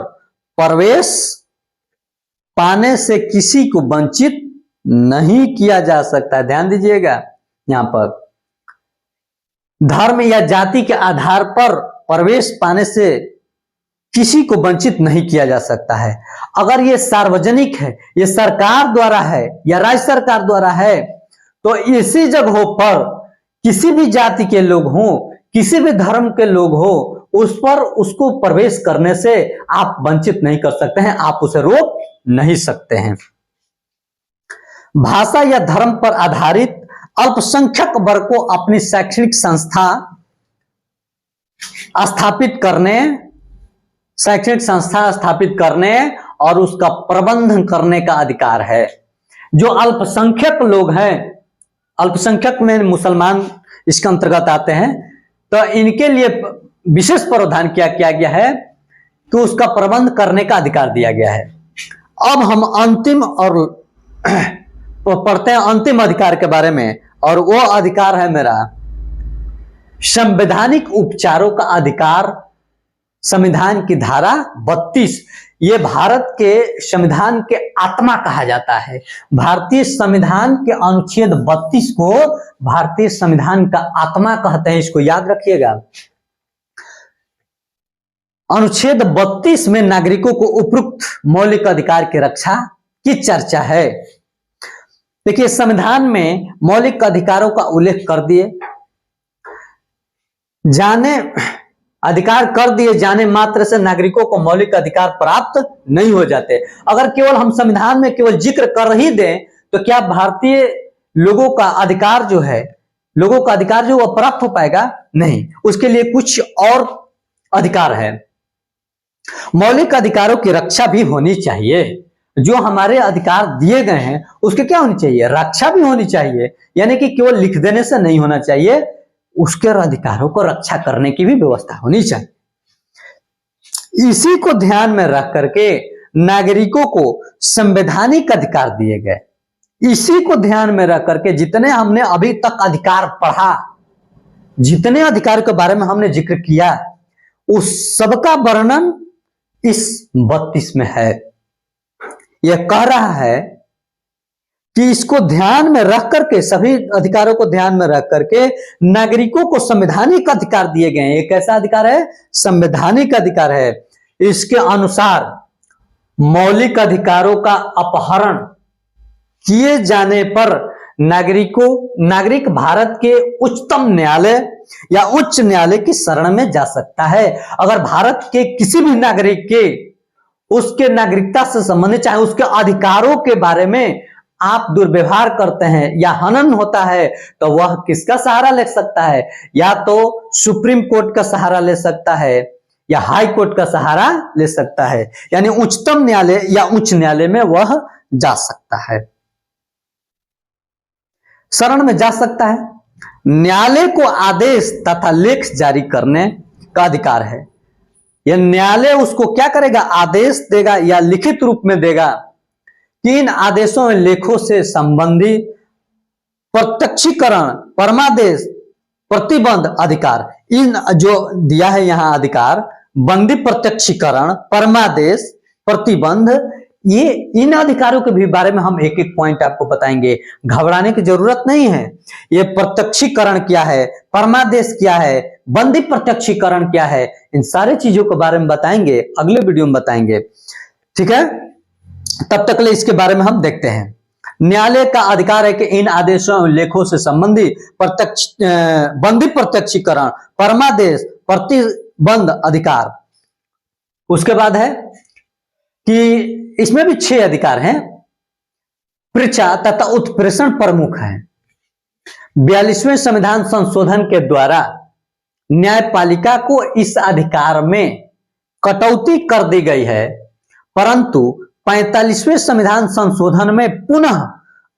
प्रवेश पाने से किसी को वंचित नहीं किया जा सकता है। ध्यान दीजिएगा, यहां पर धर्म या जाति के आधार पर प्रवेश पाने से किसी को वंचित नहीं किया जा सकता है। अगर ये सार्वजनिक है, ये सरकार द्वारा है या राज्य सरकार द्वारा है, तो इसी जगहों पर किसी भी जाति के लोग हों, किसी भी धर्म के लोग हो, उस पर उसको प्रवेश करने से आप वंचित नहीं कर सकते हैं, आप उसे रोक नहीं सकते हैं। भाषा या धर्म पर आधारित अल्पसंख्यक वर्ग को अपनी शैक्षणिक संस्था स्थापित करने और उसका प्रबंधन करने का अधिकार है। जो अल्पसंख्यक लोग हैं, अल्पसंख्यक में मुसलमान इसके अंतर्गत आते हैं, तो इनके लिए विशेष प्रावधान क्या किया गया है कि उसका प्रबंध करने का अधिकार दिया गया है। अब हम अंतिम और पढ़ते हैं अंतिम अधिकार के बारे में, और वो अधिकार है मेरा संवैधानिक उपचारों का अधिकार। संविधान की धारा 32, ये भारत के संविधान के आत्मा कहा जाता है। भारतीय संविधान के अनुच्छेद 32 को भारतीय संविधान का आत्मा कहते हैं, इसको याद रखिएगा। अनुच्छेद 32 में नागरिकों को उपयुक्त मौलिक अधिकार की रक्षा की चर्चा है। देखिए, संविधान में मौलिक अधिकारों का उल्लेख कर दिए जाने मात्र से नागरिकों को मौलिक अधिकार प्राप्त नहीं हो जाते। अगर केवल हम संविधान में केवल जिक्र कर ही दें तो क्या भारतीय लोगों का अधिकार जो है, वह प्राप्त हो पाएगा? नहीं, उसके लिए कुछ और अधिकार है। मौलिक अधिकारों की रक्षा भी होनी चाहिए। जो हमारे अधिकार दिए गए हैं उसके क्या होनी चाहिए? रक्षा भी होनी चाहिए, यानी कि केवल लिख देने से नहीं होना चाहिए, उसके अधिकारों को रक्षा करने की भी व्यवस्था होनी चाहिए। इसी को ध्यान में रख करके नागरिकों को संवैधानिक अधिकार दिए गए। इसी को ध्यान में रख करके जितने हमने अभी तक अधिकार पढ़ा, जितने अधिकार के बारे में हमने जिक्र किया, उस सबका वर्णन इस 32 में है। यह कह रहा है कि इसको ध्यान में रख करके, सभी अधिकारों को ध्यान में रख करके नागरिकों को संवैधानिक अधिकार दिए गए हैं। एक कैसा अधिकार है? संवैधानिक अधिकार है। इसके अनुसार मौलिक अधिकारों का अपहरण किए जाने पर नागरिक भारत के उच्चतम न्यायालय या उच्च न्यायालय की शरण में जा सकता है। अगर भारत के किसी भी नागरिक के उसके नागरिकता से संबंधित, चाहे उसके अधिकारों के बारे में आप दुर्व्यवहार करते हैं या हनन होता है, तो वह किसका सहारा ले सकता है? या तो सुप्रीम कोर्ट का सहारा ले सकता है, या हाई कोर्ट का सहारा ले सकता है, यानी उच्चतम न्यायालय या उच्च न्यायालय में वह जा सकता है, शरण में जा सकता है। न्यायालय को आदेश तथा लेख जारी करने का अधिकार है। यह न्यायालय उसको क्या करेगा, आदेश देगा या लिखित रूप में देगा कि इन आदेशों में लेखों से संबंधी प्रत्यक्षीकरण, परमादेश, प्रतिबंध अधिकार, इन जो दिया है यहां अधिकार, बंदी प्रत्यक्षीकरण, परमादेश, प्रतिबंध, ये इन अधिकारों के भी बारे में हम एक एक पॉइंट आपको बताएंगे, घबराने की जरूरत नहीं है। ये प्रत्यक्षीकरण क्या है, परमादेश क्या है, बंदी प्रत्यक्षीकरण क्या है, इन सारी चीजों के बारे में बताएंगे, अगले वीडियो में बताएंगे, ठीक है। तब तक के लिए इसके बारे में हम देखते हैं। न्यायालय का अधिकार है कि इन आदेशों और लेखों से संबंधी प्रत्यक्ष बंदी प्रत्यक्षीकरण, परमादेश, प्रतिबंध अधिकार। उसके बाद है कि इसमें भी 6 अधिकार हैं। पृच्छा तथा उत्प्रेषण प्रमुख है। 42वें संविधान संशोधन के द्वारा न्यायपालिका को इस अधिकार में कटौती कर दी गई है, परंतु 45वें संविधान संशोधन में पुनः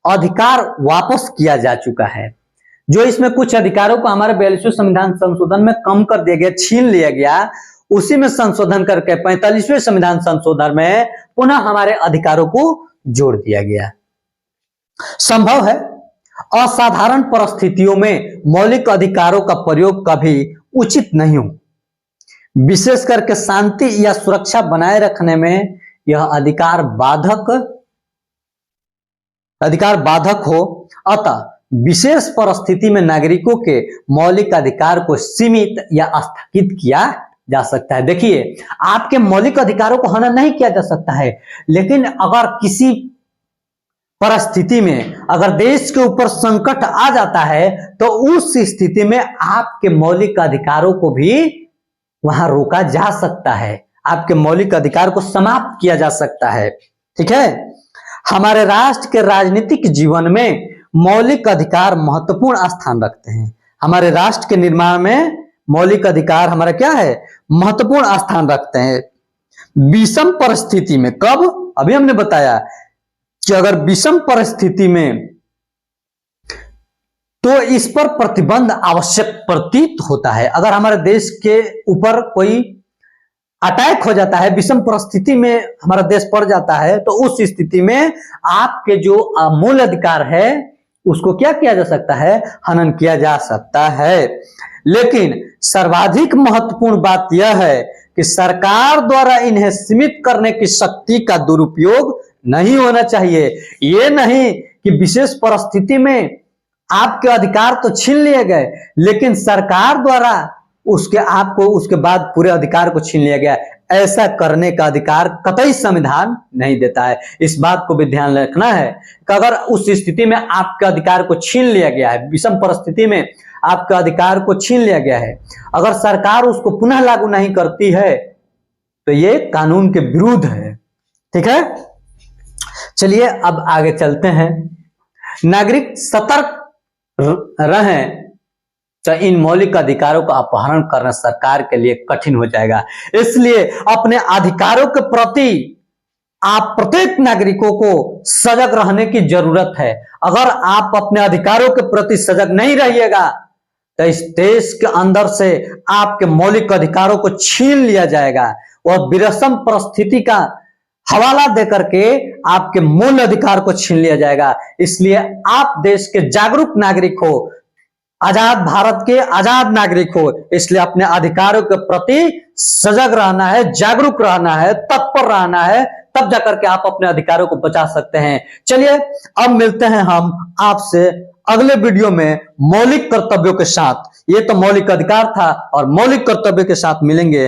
अधिकार वापस किया जा चुका है। जो इसमें कुछ अधिकारों को हमारे 42वें संविधान संशोधन में कम कर दिया गया, छीन लिया गया, उसी में संशोधन करके 45वें संविधान संशोधन में पुनः हमारे अधिकारों को जोड़ दिया गया। संभव है असाधारण परिस्थितियों में मौलिक अधिकारों का प्रयोग कभी उचित नहीं हो, विशेष करके शांति या सुरक्षा बनाए रखने में यह अधिकार बाधक हो। अतः विशेष परिस्थिति में नागरिकों के मौलिक अधिकार को सीमित या स्थगित किया जा सकता है। देखिए, आपके मौलिक अधिकारों को हनन नहीं किया जा सकता है, लेकिन अगर किसी परिस्थिति में अगर देश के ऊपर संकट आ जाता है तो उस स्थिति में आपके मौलिक अधिकारों को भी वहां रोका जा सकता है, आपके मौलिक अधिकार को समाप्त किया जा सकता है, ठीक है। हमारे राष्ट्र के राजनीतिक जीवन में मौलिक अधिकार महत्वपूर्ण स्थान रखते हैं। हमारे राष्ट्र के निर्माण में मौलिक अधिकार हमारा क्या है, महत्वपूर्ण स्थान रखते हैं। विषम परिस्थिति में, कब, अभी हमने बताया कि अगर विषम परिस्थिति में तो इस पर प्रतिबंध आवश्यक प्रतीत होता है। अगर हमारे देश के ऊपर कोई अटैक हो जाता है, विषम परिस्थिति में हमारा देश पड़ जाता है, तो उस स्थिति में आपके जो मूल अधिकार है उसको क्या किया जा सकता है, हनन किया जा सकता है। लेकिन सर्वाधिक महत्वपूर्ण बात यह है कि सरकार द्वारा इन्हें सीमित करने की शक्ति का दुरुपयोग नहीं होना चाहिए। ये नहीं कि विशेष परिस्थिति में आपके अधिकार तो छीन लिए गए, लेकिन सरकार द्वारा उसके बाद पूरे अधिकार को छीन लिया गया। ऐसा करने का अधिकार कतई संविधान नहीं देता है। इस बात को भी ध्यान रखना है कि अगर उस स्थिति में आपके अधिकार को छीन लिया गया है, विषम परिस्थिति में आपके अधिकार को छीन लिया गया है, अगर सरकार उसको पुनः लागू नहीं करती है तो ये कानून के विरुद्ध है, ठीक है। चलिए अब आगे चलते हैं। नागरिक सतर्क रहें तो इन मौलिक अधिकारों का अपहरण करना सरकार के लिए कठिन हो जाएगा। इसलिए अपने अधिकारों के प्रति आप प्रत्येक नागरिकों को सजग रहने की जरूरत है। अगर आप अपने अधिकारों के प्रति सजग नहीं रहिएगा तो इस देश के अंदर से आपके मौलिक अधिकारों को छीन लिया जाएगा और विषम परिस्थिति का हवाला देकर के आपके मूल अधिकार को छीन लिया जाएगा। इसलिए आप देश के जागरूक नागरिक हो, आजाद भारत के आजाद नागरिक हो, इसलिए अपने अधिकारों के प्रति सजग रहना है, जागरूक रहना है, तत्पर रहना है, तब जाकर के आप अपने अधिकारों को बचा सकते हैं। चलिए अब मिलते हैं हम आपसे अगले वीडियो में मौलिक कर्तव्यों के साथ। ये तो मौलिक अधिकार था और मौलिक कर्तव्य के साथ मिलेंगे।